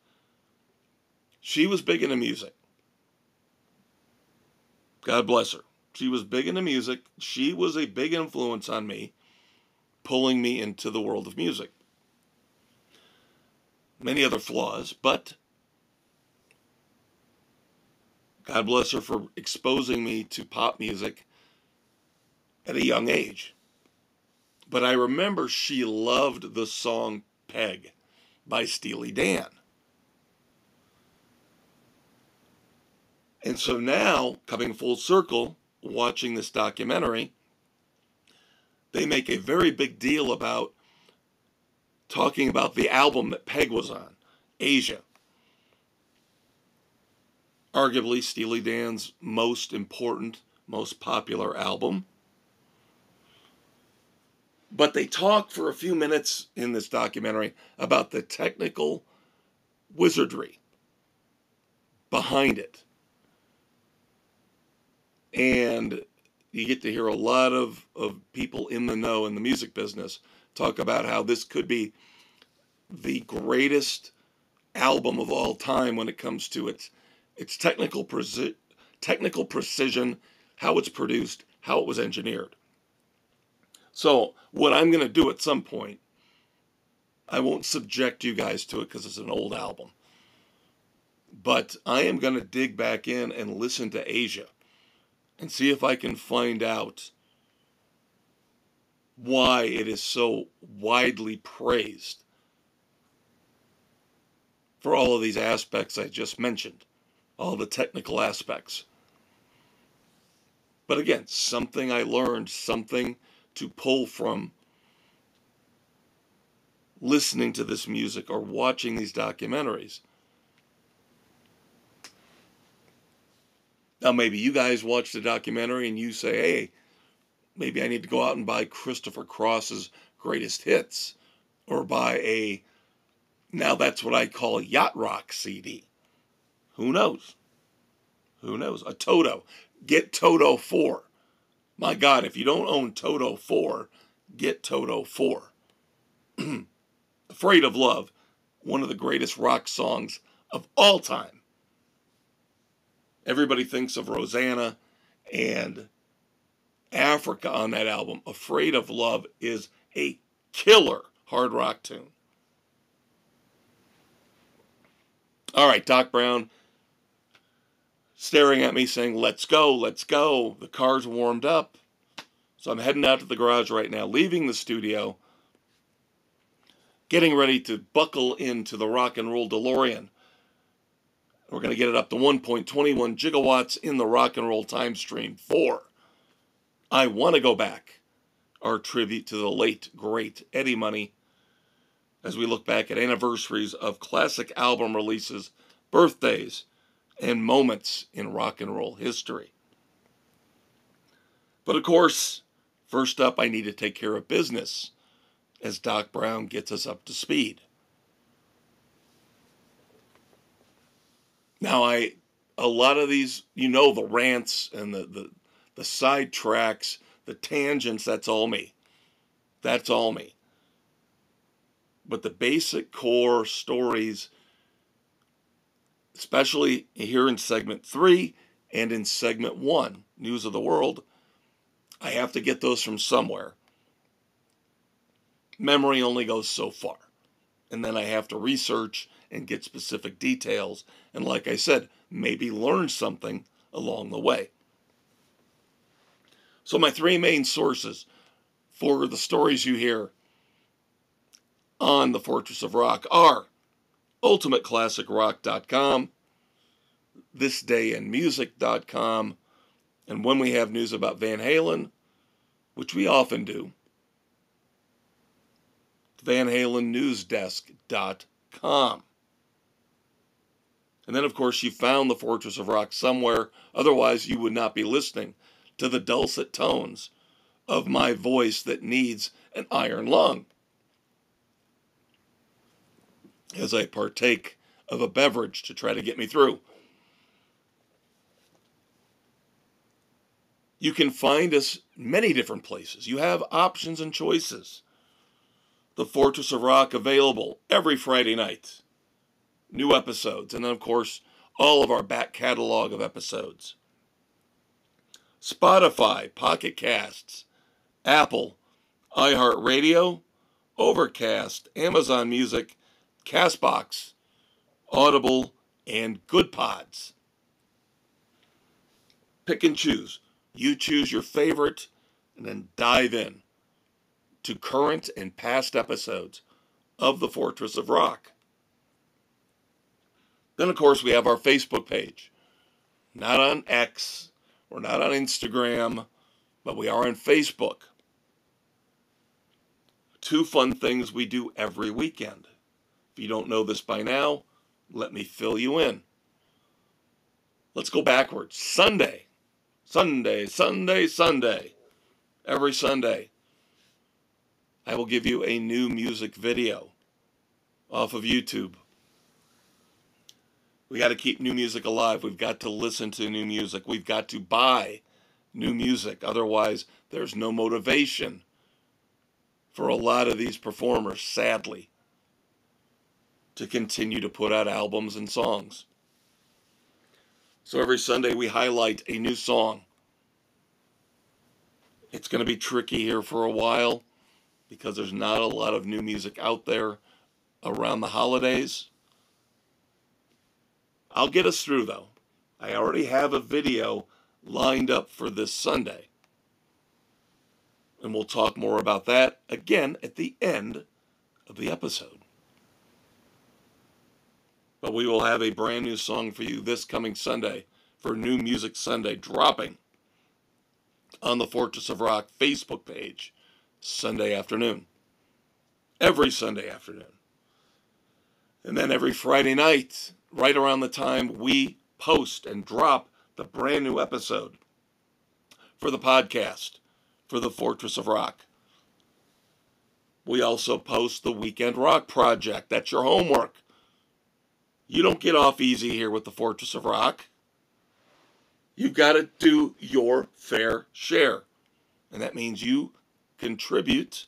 she was big into music. God bless her. She was big into music. She was a big influence on me, pulling me into the world of music. Many other flaws, but God bless her for exposing me to pop music at a young age. But I remember she loved the song Peg by Steely Dan. And so now, coming full circle, watching this documentary, they make a very big deal about talking about the album that Peg was on, Asia. Arguably Steely Dan's most important, most popular album. But they talk for a few minutes in this documentary about the technical wizardry behind it. And you get to hear a lot of people in the know in the music business talk about how this could be the greatest album of all time when it comes to its technical precision, how it's produced, how it was engineered. So what I'm going to do at some point, I won't subject you guys to it because it's an old album, but I am going to dig back in and listen to Asia and see if I can find out why it is so widely praised for all of these aspects I just mentioned, all the technical aspects. But again, something I learned, something to pull from listening to this music or watching these documentaries. Now, maybe you guys watch the documentary and you say, hey, maybe I need to go out and buy Christopher Cross's greatest hits, or buy now that's what I call a Yacht Rock CD. Who knows? Who knows? A Toto. Get Toto 4. My God, if you don't own Toto 4, get Toto 4. Afraid of Love, one of the greatest rock songs of all time. Everybody thinks of Rosanna and Africa on that album. Afraid of Love is a killer hard rock tune. All right, Doc Brown staring at me saying, let's go, let's go. The car's warmed up. So I'm heading out to the garage right now, leaving the studio, getting ready to buckle into the rock and roll DeLorean. We're going to get it up to 1.21 gigawatts in the rock and roll time stream for I Want to Go Back, our tribute to the late, great Eddie Money, as we look back at anniversaries of classic album releases, birthdays, and moments in rock and roll history. But of course, first up, I need to take care of business as Doc Brown gets us up to speed. Now, a lot of these, the rants and the side tracks, the tangents, that's all me. That's all me. But the basic core stories, especially here in segment 3 and in segment 1, News of the World, I have to get those from somewhere. Memory only goes so far. And then I have to research and get specific details. And like I said, maybe learn something along the way. So my 3 main sources for the stories you hear on the Fortress of Rock are ultimateclassicrock.com, thisdayinmusic.com, and when we have news about Van Halen, which we often do, vanhalennewsdesk.com. And then, of course, you found the Fortress of Rock somewhere. Otherwise, you would not be listening to the dulcet tones of my voice that needs an iron lung as I partake of a beverage to try to get me through. You can find us many different places. You have options and choices. The Fortress of Rock available every Friday night. New episodes. And then, of course, all of our back catalog of episodes. Spotify, Pocket Casts, Apple, iHeartRadio, Overcast, Amazon Music, Castbox, Audible, and Good Pods. Pick and choose. You choose your favorite and then dive in to current and past episodes of the Fortress of Rock. Then, of course, we have our Facebook page. Not on X, we're not on Instagram, but we are on Facebook. Two fun things we do every weekend. If you don't know this by now, let me fill you in. Let's go backwards. Sunday. Every Sunday, I will give you a new music video off of YouTube. We got to keep new music alive. We've got to listen to new music. We've got to buy new music. Otherwise, there's no motivation for a lot of these performers, sadly, to continue to put out albums and songs. So every Sunday we highlight a new song. It's going to be tricky here for a while because there's not a lot of new music out there around the holidays. I'll get us through, though. I already have a video lined up for this Sunday. And we'll talk more about that again at the end of the episode. But we will have a brand new song for you this coming Sunday for New Music Sunday, dropping on the Fortress of Rock Facebook page Sunday afternoon. Every Sunday afternoon. And then every Friday night, right around the time we post and drop the brand new episode for the podcast for the Fortress of Rock. We also post the Weekend Rock Project. That's your homework. You don't get off easy here with the Fortress of Rock. You've got to do your fair share. And that means you contribute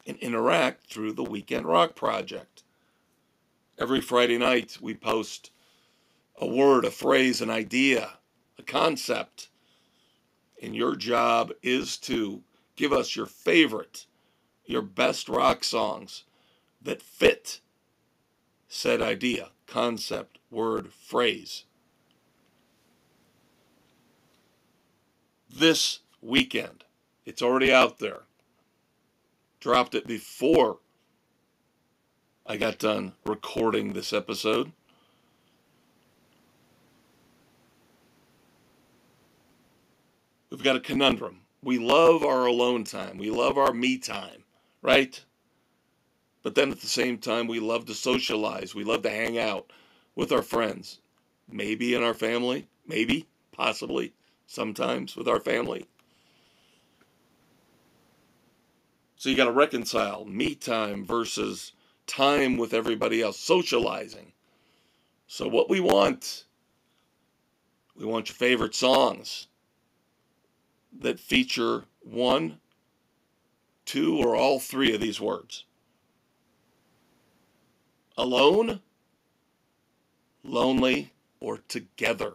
and interact through the Weekend Rock Project. Every Friday night we post a word, a phrase, an idea, a concept. And your job is to give us your favorite, your best rock songs that fit said idea, concept, word, phrase. This weekend, it's already out there. Dropped it before I got done recording this episode. We've got a conundrum. We love our alone time. We love our me time, right? But then at the same time, we love to socialize. We love to hang out with our friends. Maybe in our family. Maybe, possibly, sometimes with our family. So you got to reconcile me time versus time with everybody else, socializing. So what we want your favorite songs that feature one, two, or all three of these words. Alone, lonely, or together.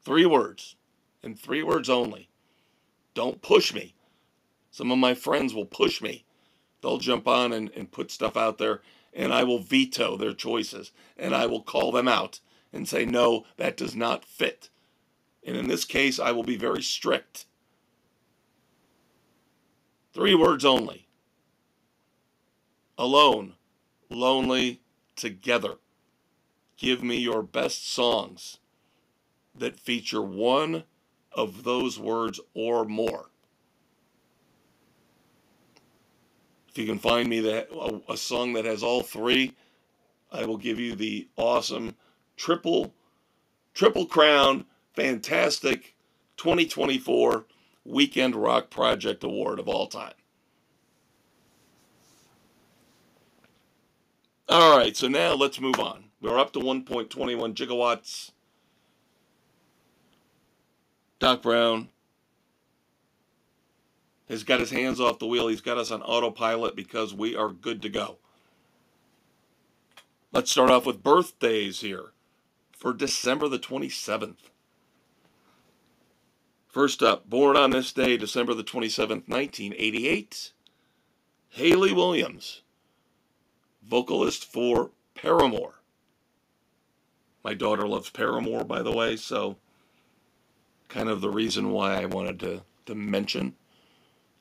3 words, and 3 words only. Don't push me. Some of my friends will push me. They'll jump on and put stuff out there, and I will veto their choices, and I will call them out and say, no, that does not fit. And in this case, I will be very strict. 3 words only. Alone, lonely, together. Give me your best songs that feature one of those words or more. If you can find me a song that has all 3, I will give you the awesome triple crown, fantastic 2024 Weekend Rock Project Award of all time. All right, so now let's move on. We're up to 1.21 gigawatts. Doc Brown has got his hands off the wheel. He's got us on autopilot because we are good to go. Let's start off with birthdays here for December the 27th. First up, born on this day, December the 27th, 1988, Hayley Williams, vocalist for Paramore. My daughter loves Paramore, by the way, so kind of the reason why I wanted to mention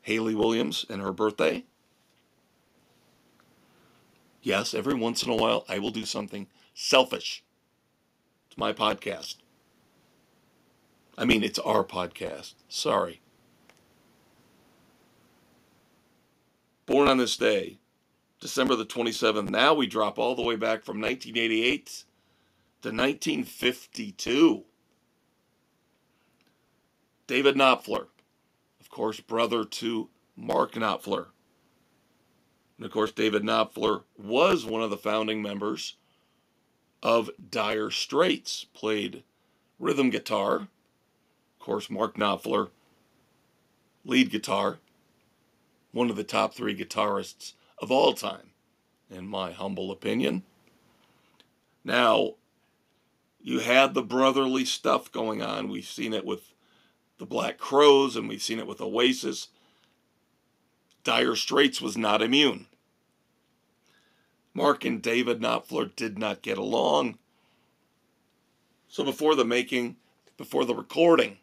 Hayley Williams and her birthday. Yes, every once in a while I will do something selfish. It's my podcast. I mean, it's our podcast. Sorry. Born on this day, December the 27th. Now we drop all the way back from 1988 to 1952. David Knopfler, of course, brother to Mark Knopfler. And of course, David Knopfler was one of the founding members of Dire Straits, played rhythm guitar. Of course, Mark Knopfler, lead guitar, one of the top 3 guitarists of all time, in my humble opinion. Now, you had the brotherly stuff going on. We've seen it with the Black Crowes, and we've seen it with Oasis. Dire Straits was not immune. Mark and David Knopfler did not get along. So before the recording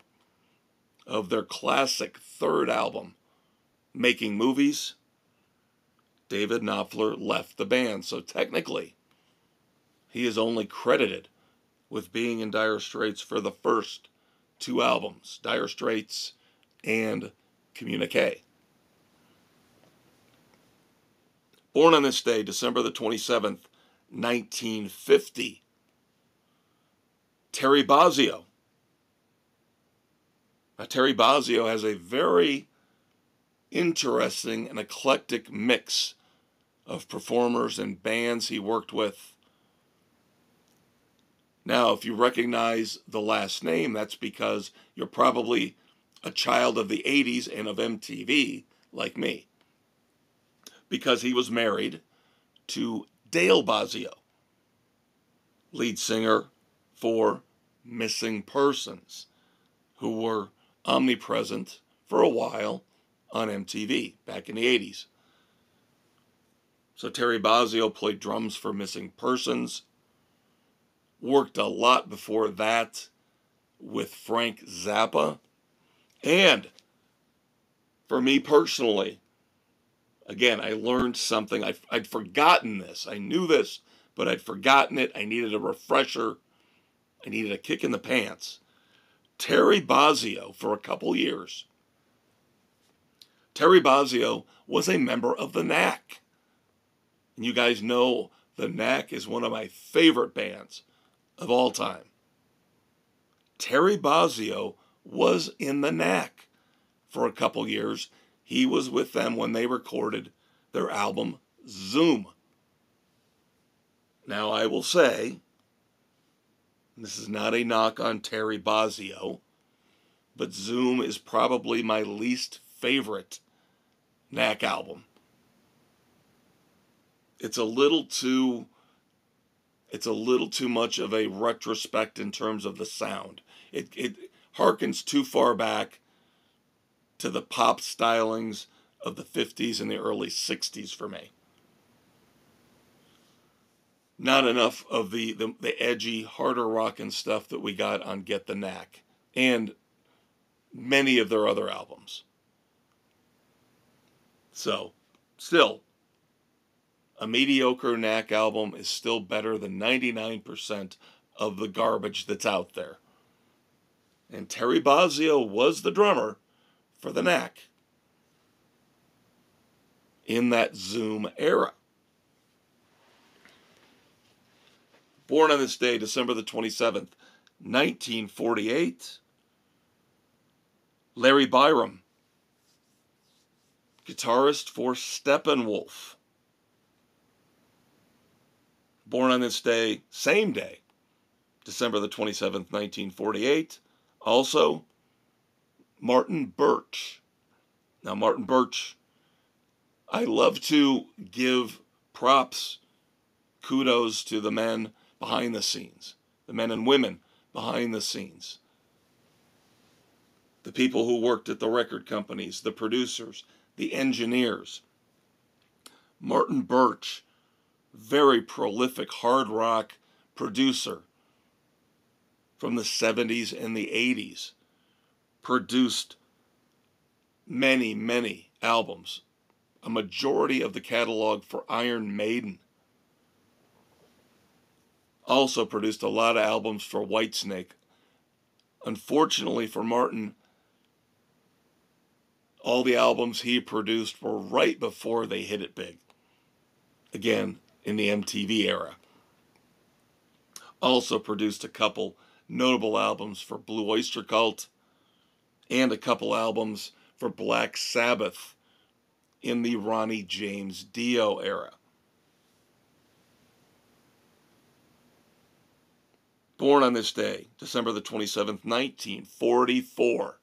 of their classic 3rd album, Making Movies, David Knopfler left the band. So technically, he is only credited with being in Dire Straits for the first 2 albums, Dire Straits and Communique. Born on this day, December the 27th, 1950, Terry Bozzio. Now, Terry Bozzio has a very interesting and eclectic mix of performers and bands he worked with. Now, if you recognize the last name, that's because you're probably a child of the 80s and of MTV, like me. Because he was married to Dale Bozzio, lead singer for Missing Persons, who were omnipresent for a while on MTV back in the 80s. So Terry Bozzio played drums for Missing Persons, worked a lot before that with Frank Zappa, and for me personally, again, I learned something. I'd forgotten this. I knew this, but I'd forgotten it. I needed a refresher. I needed a kick in the pants. Terry Bozzio, for a couple years, Terry Bozzio was a member of the Knack. And you guys know the Knack is one of my favorite bands of all time. Terry Bozzio was in the Knack for a couple years. He was with them when they recorded their album Zoom. Now, I will say, this is not a knock on Terry Bozzio, but Zoom is probably my least favorite Knack album. It's a little too much of a retrospect in terms of the sound. It harkens too far back to the pop stylings of the 50s and the early 60s for me. Not enough of the edgy, harder rockin' stuff that we got on Get the Knack and many of their other albums. So, still, a mediocre Knack album is still better than 99% of the garbage that's out there. And Terry Bozzio was the drummer for the Knack in that Zoom era. Born on this day, December the 27th, 1948, Larry Byram, guitarist for Steppenwolf. Born on this day, same day, December the 27th, 1948, also Martin Birch. Now, Martin Birch, I love to give props, kudos to the men behind the scenes, the men and women behind the scenes, the people who worked at the record companies, the producers, the engineers. Martin Birch, very prolific hard rock producer from the 70s and the 80s, produced many, many albums, a majority of the catalog for Iron Maiden. Also produced a lot of albums for Whitesnake. Unfortunately for Martin, all the albums he produced were right before they hit it big. Again, in the MTV era. Also produced a couple notable albums for Blue Oyster Cult and a couple albums for Black Sabbath in the Ronnie James Dio era. Born on this day, December the 27th, 1944.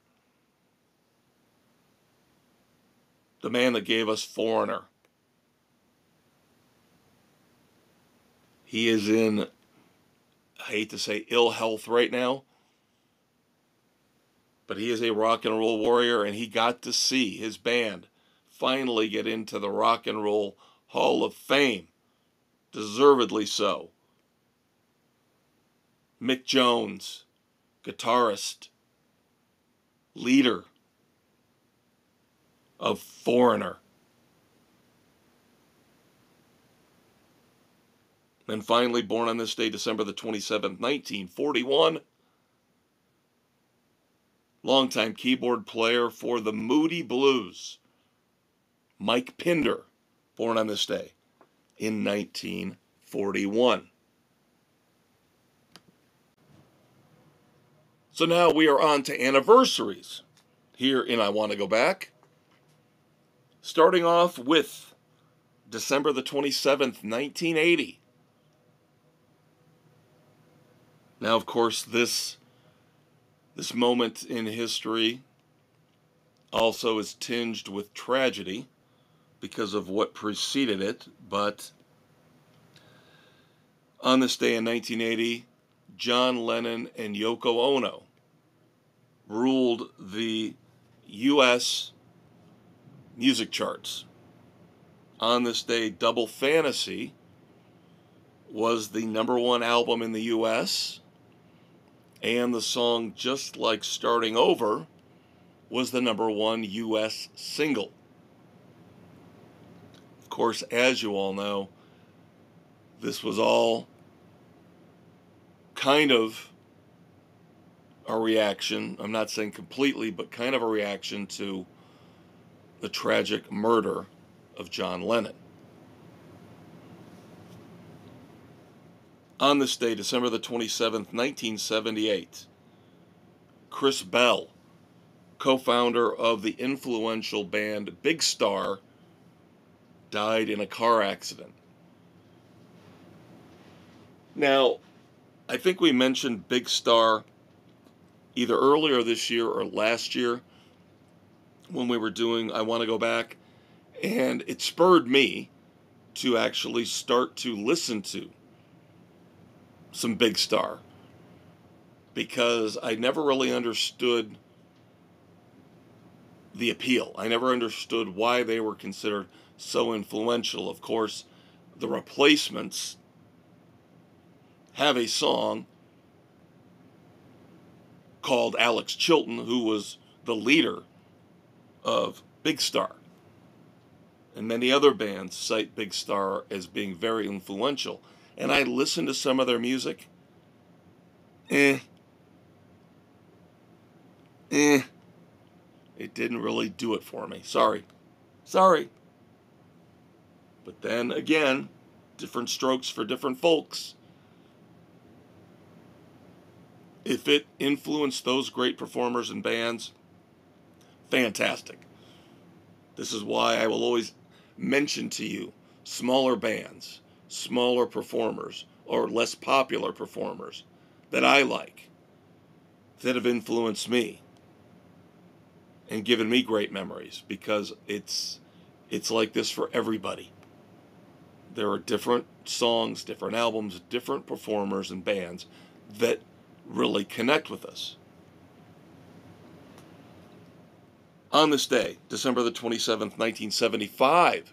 The man that gave us Foreigner. He is in, I hate to say, ill health right now, but he is a rock and roll warrior, and he got to see his band finally get into the Rock and Roll Hall of Fame. Deservedly so. Mick Jones, guitarist, leader of Foreigner. And finally, born on this day, December the 27th, 1941, longtime keyboard player for the Moody Blues, Mike Pinder, born on this day in 1941. So now we are on to anniversaries here in I Want to Go Back. Starting off with December the 27th, 1980. Now, of course, this moment in history also is tinged with tragedy because of what preceded it, but on this day in 1980, John Lennon and Yoko Ono ruled the U.S. music charts. On this day, Double Fantasy was the #1 album in the U.S., and the song Just Like Starting Over was the #1 U.S. single. Of course, as you all know, this was all kind of a reaction, I'm not saying completely, but kind of a reaction to the tragic murder of John Lennon. On this day, December the 27th, 1978, Chris Bell, co-founder of the influential band Big Star, died in a car accident. Now, I think we mentioned Big Star either earlier this year or last year when we were doing I Want to Go Back, and it spurred me to actually start to listen to some Big Star, because I never really understood the appeal. I never understood why they were considered so influential. Of course, the Replacements have a song called Alex Chilton, who was the leader of Big Star. and many other bands cite Big Star as being very influential. And I listened to some of their music. It didn't really do it for me. Sorry. But then again, different strokes for different folks. If it influenced those great performers and bands, fantastic. This is why I will always mention to you smaller bands, smaller performers, or less popular performers that I like, that have influenced me and given me great memories, because it's like this for everybody. There are different songs, different albums, different performers and bands that really connect with us. On this day, December the 27th, 1975,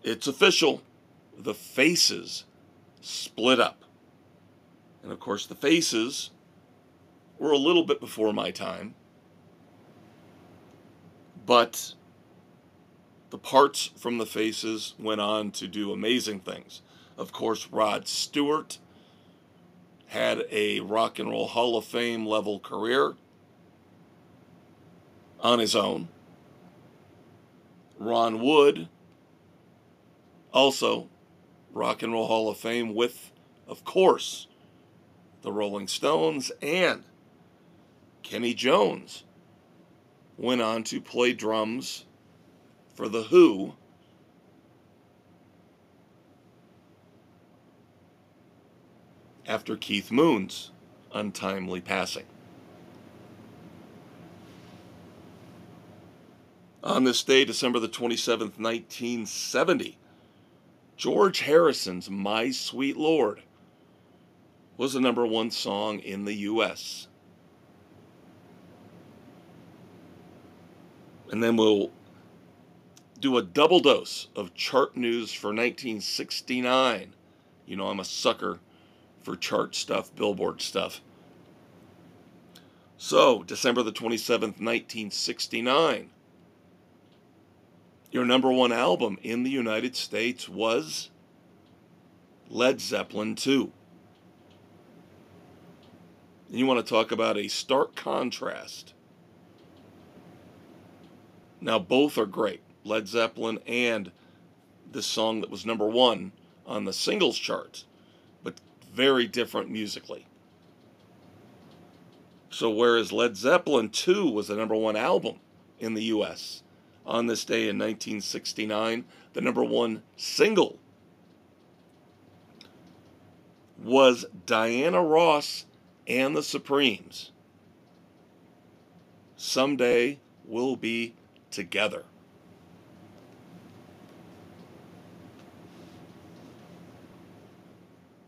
it's official. The Faces split up. And of course, the Faces were a little bit before my time, but the parts from the Faces went on to do amazing things. Of course, Rod Stewart had a Rock and Roll Hall of Fame level career on his own. Ron Wood, also Rock and Roll Hall of Fame with, of course, the Rolling Stones, and Kenny Jones went on to play drums for The Who after Keith Moon's untimely passing. On this day, December the 27th, 1970, George Harrison's My Sweet Lord was the #1 song in the U.S. And then we'll do a double dose of chart news for 1969. You know, I'm a sucker for chart stuff, Billboard stuff. So, December the 27th, 1969, your #1 album in the United States was Led Zeppelin II. And you want to talk about a stark contrast. Now, both are great, Led Zeppelin and this song that was #1 on the singles chart, but very different musically. So whereas Led Zeppelin II was the #1 album in the U.S., on this day in 1969, the #1 single was Diana Ross and the Supremes, Someday We'll Be Together.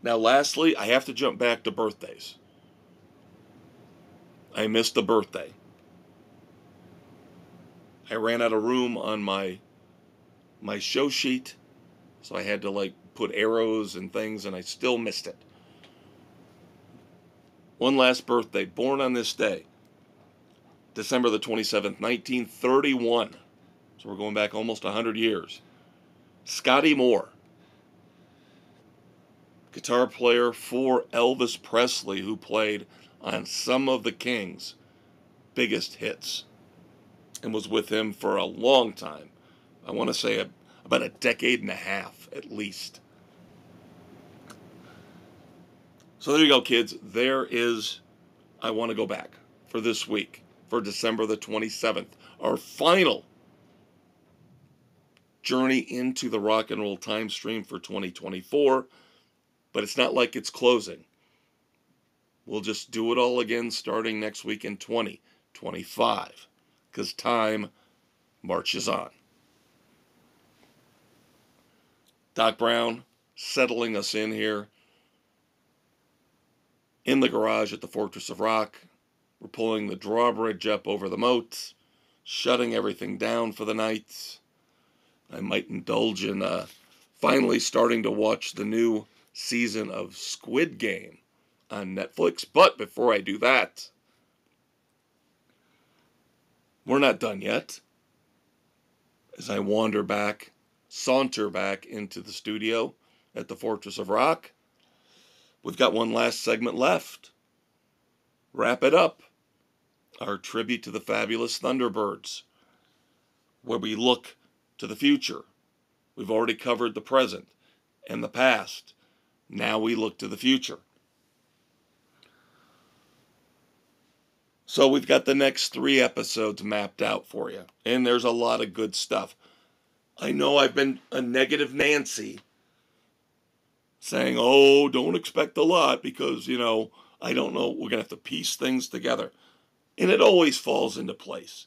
Now, lastly, I have to jump back to birthdays. I missed a birthday. I ran out of room on my show sheet, so I had to put arrows and things, and I still missed it. One last birthday, born on this day, December the 27th, 1931. So we're going back almost 100 years. Scotty Moore, guitar player for Elvis Presley, who played on some of the King's biggest hits and was with him for a long time. I want to say about a decade and a half at least. So there you go, kids. There is I Want to Go Back for this week, for December the 27th, our final journey into the rock and roll time stream for 2024. But it's not like it's closing. We'll just do it all again starting next week in 2025, because time marches on. Doc Brown settling us in here in the garage at the Fortress of Rock. We're pulling the drawbridge up over the moat, shutting everything down for the night. I might indulge in finally starting to watch the new season of Squid Game on Netflix. But before I do that, we're not done yet. as I saunter back into the studio at the Fortress of Rock. We've got one last segment left. Wrap it up. Our tribute to the fabulous Thunderbirds, where we look to the future. We've already covered the present and the past. Now we look to the future. So we've got the next 3 episodes mapped out for you. And there's a lot of good stuff. I know I've been a negative Nancy, saying, oh, don't expect a lot because, I don't know. We're going to have to piece things together. And it always falls into place.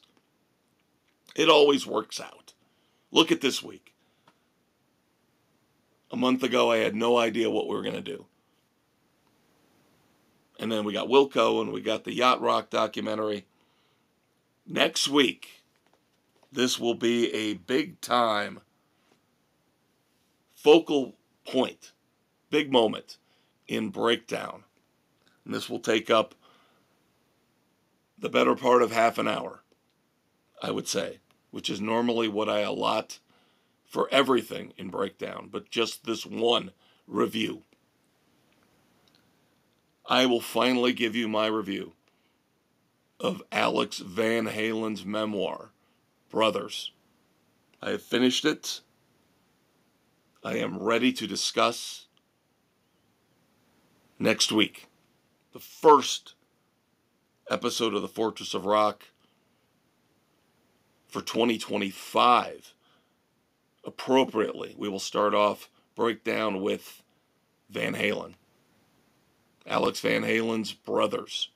It always works out. Look at this week. A month ago, I had no idea what we were going to do. And then we got Wilco and we got the Yacht Rock documentary. Next week, this will be a big time focal point, big moment in Breakdown. And this will take up the better part of half an hour, I would say, which is normally what I allot for everything in Breakdown, but just this one review. I will finally give you my review of Alex Van Halen's memoir, Brothers. I have finished it. I am ready to discuss next week. The first episode of the Fortress of Rock for 2025. Appropriately, we will start off Breakdown with Van Halen. Alex Van Halen's Brothers.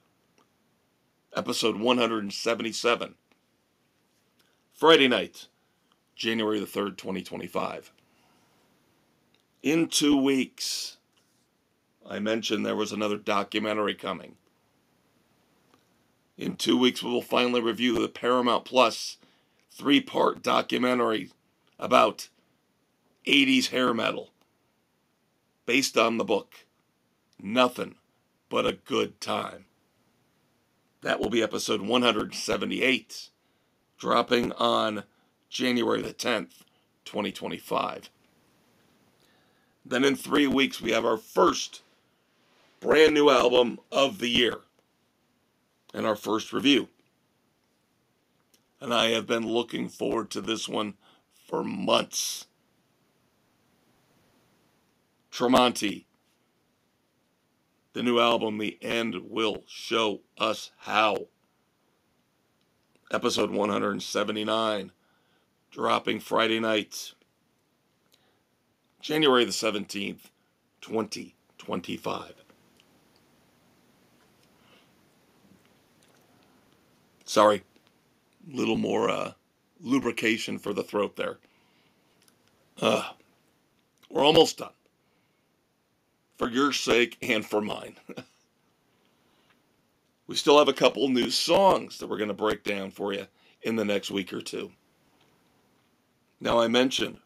Episode 177. Friday night, January the 3rd, 2025. In 2 weeks, I mentioned there was another documentary coming. In 2 weeks, we will finally review the Paramount Plus 3-part documentary about 80s hair metal, based on the book Nothing But a Good Time. That will be episode 178, dropping on January the 10th, 2025. Then in 3 weeks, we have our first brand new album of the year and our first review. And I have been looking forward to this one for months. Tremonti, the new album, The End Will Show Us How. Episode 179, dropping Friday night, January the 17th, 2025. Sorry, little more lubrication for the throat there. We're almost done. For your sake and for mine. We still have a couple new songs that we're going to break down for you in the next week or two. Now, I mentioned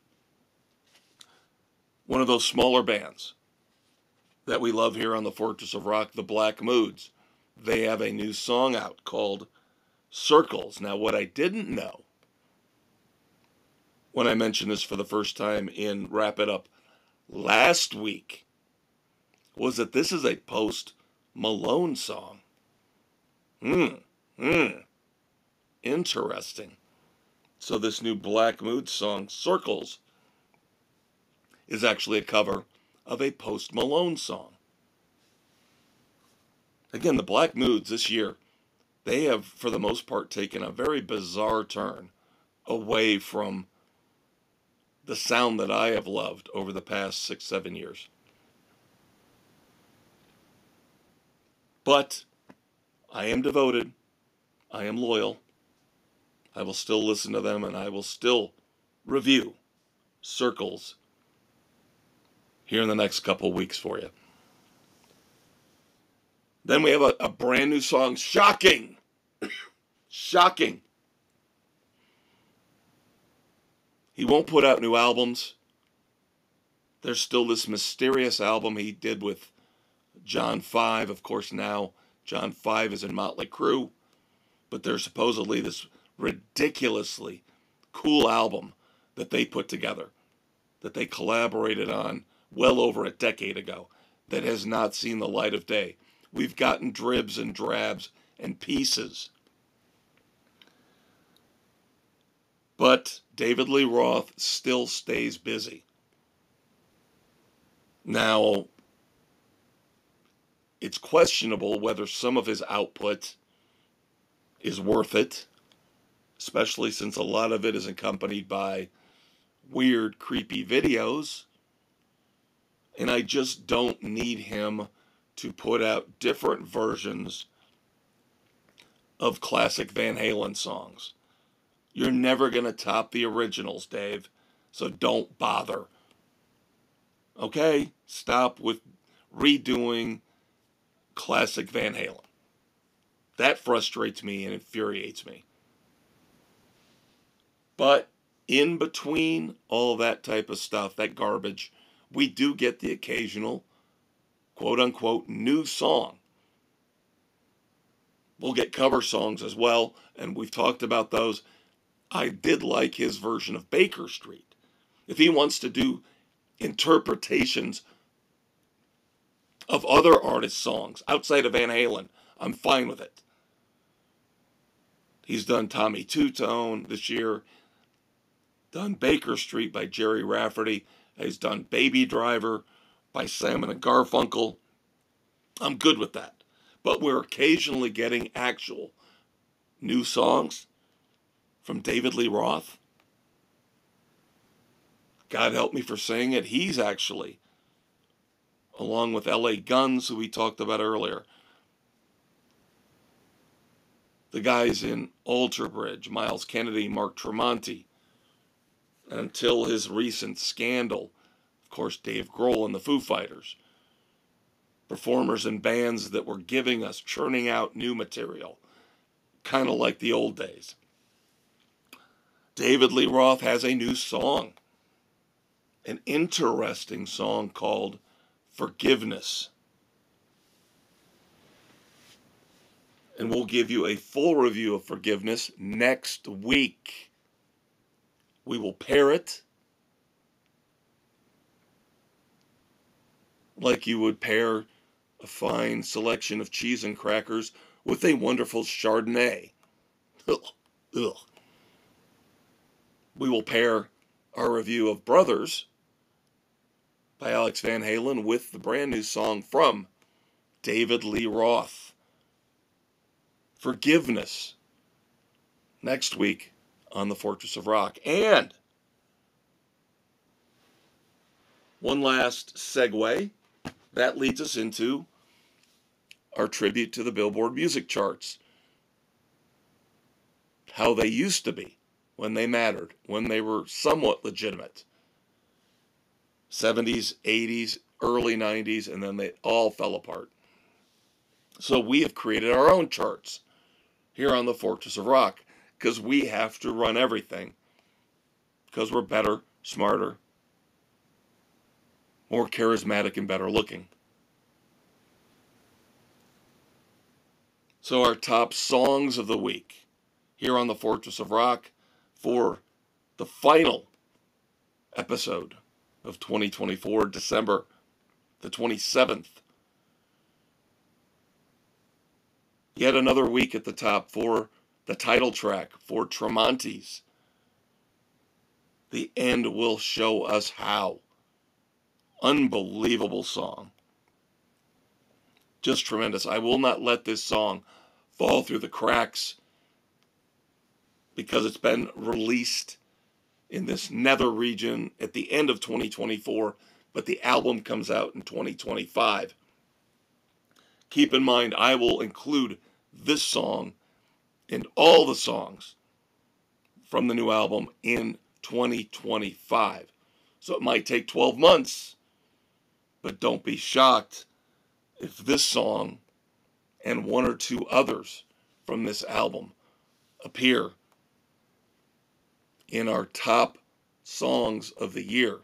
one of those smaller bands that we love here on the Fortress of Rock, the Black Moods. They have a new song out called Circles. Now, what I didn't know when I mentioned this for the first time in Wrap It Up last week was that this is a Post Malone song. Interesting. So this new Black Mood song, Circles, is actually a cover of a Post Malone song. Again, the Black Moods this year, they have, for the most part, taken a very bizarre turn away from the sound that I have loved over the past 6-7 years. But I am devoted. I am loyal. I will still listen to them, and I will still review Circles here in the next couple weeks for you. Then we have a brand new song, Shocking. Shocking. He won't put out new albums. There's still this mysterious album he did with John 5. Of course, now John 5 is in Motley Crue. But there's supposedly this ridiculously cool album that they put together, that they collaborated on well over a decade ago, that has not seen the light of day. We've gotten dribs and drabs and pieces. But David Lee Roth still stays busy. Now, it's questionable whether some of his output is worth it, especially since a lot of it is accompanied by weird, creepy videos. And I just don't need him to put out different versions of classic Van Halen songs. You're never going to top the originals, Dave, so don't bother. Okay? Stop with redoing classic Van Halen. That frustrates me and infuriates me. But in between all that type of stuff, that garbage, we do get the occasional, quote-unquote, new song. We'll get cover songs as well, and we've talked about those. I did like his version of Baker Street. If he wants to do interpretations of other artists' songs outside of Van Halen, I'm fine with it. He's done Tommy Two-Tone this year, done Baker Street by Jerry Rafferty. He's done Baby Driver by Simon and Garfunkel. I'm good with that. But we're occasionally getting actual new songs from David Lee Roth. God help me for saying it. He's actually, along with LA Guns, who we talked about earlier, the guys in Alter Bridge, Miles Kennedy, Mark Tremonti, and until his recent scandal, of course, Dave Grohl and the Foo Fighters, performers and bands that were giving us, churning out new material, kind of like the old days. David Lee Roth has a new song, an interesting song called Forgiveness. And we'll give you a full review of Forgiveness next week. We will pair it like you would pair a fine selection of cheese and crackers with a wonderful Chardonnay. Ugh. Ugh. We will pair our review of Brothers by Alex Van Halen with the brand new song from David Lee Roth, Forgiveness, next week on the Fortress of Rock. And one last segue, that leads us into our tribute to the Billboard music charts. How they used to be, when they mattered, when they were somewhat legitimate. 70s, 80s, early 90s, and then they all fell apart. So we have created our own charts here on the Fortress of Rock, because we have to run everything, because we're better, smarter, more charismatic, and better looking. So our top songs of the week here on the Fortress of Rock for the final episode of 2024, December the 27th. Yet another week at the top for the title track for Tremonti's The End Will Show Us How. Unbelievable song. Just tremendous. I will not let this song fall through the cracks because it's been released in this nether region at the end of 2024, but the album comes out in 2025. Keep in mind, I will include this song and all the songs from the new album in 2025. So it might take 12 months, but don't be shocked if this song and one or two others from this album appear in our top songs of the year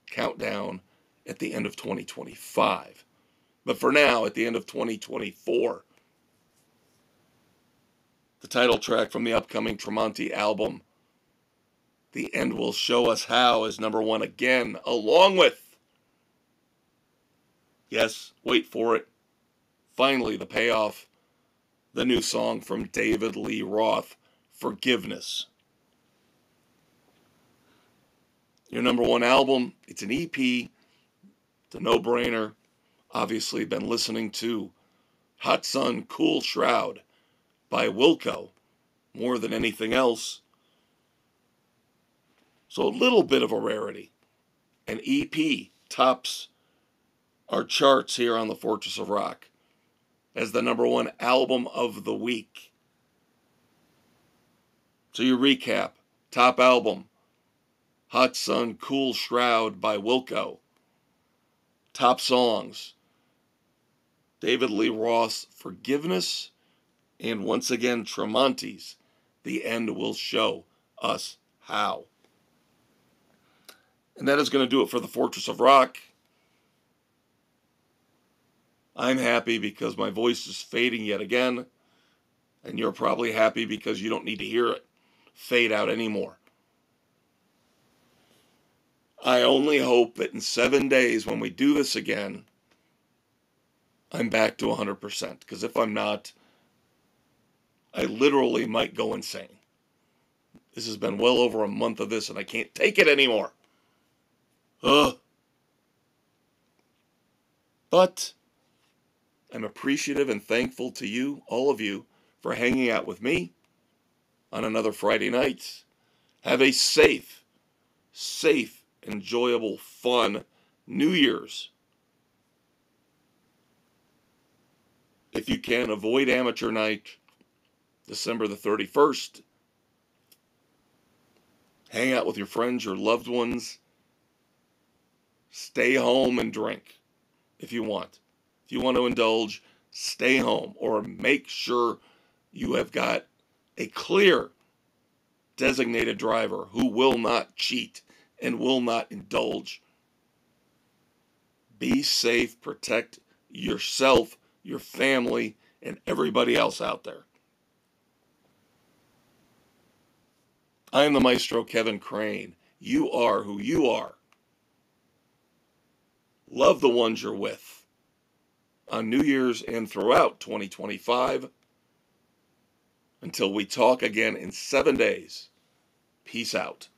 countdown at the end of 2025. But for now, at the end of 2024, the title track from the upcoming Tremonti album, The End Will Show Us How is number one again, along with, yes, wait for it, finally the payoff, the new song from David Lee Roth, Forgiveness. Your number one album, it's an EP, it's a no-brainer. Obviously been listening to Hot Sun Cool Shroud by Wilco more than anything else. So a little bit of a rarity. An EP tops our charts here on the Fortress of Rock as the number one album of the week. So you recap, top album, Hot Sun Cool Shroud by Wilco. Top songs, David Lee Roth's Forgiveness, and once again Tremonti's The End Will Show Us How. And that is going to do it for the Fortress of Rock. I'm happy because my voice is fading yet again, and you're probably happy because you don't need to hear it fade out anymore. I only hope that in 7 days when we do this again, I'm back to 100%, because if I'm not, I literally might go insane. This has been well over a month of this, and I can't take it anymore. Ugh. But I'm appreciative and thankful to you, all of you, for hanging out with me on another Friday night. Have a safe, enjoyable, fun New Year's. If you can, avoid amateur night, December the 31st. Hang out with your friends, your loved ones. Stay home and drink if you want. If you want to indulge, stay home, or make sure you have got a clear designated driver who will not cheat and will not indulge. Be safe, protect yourself, your family, and everybody else out there. I am the Maestro, Kevin Crane. You are who you are. Love the ones you're with on New Year's and throughout 2025. Until we talk again in 7 days. Peace out.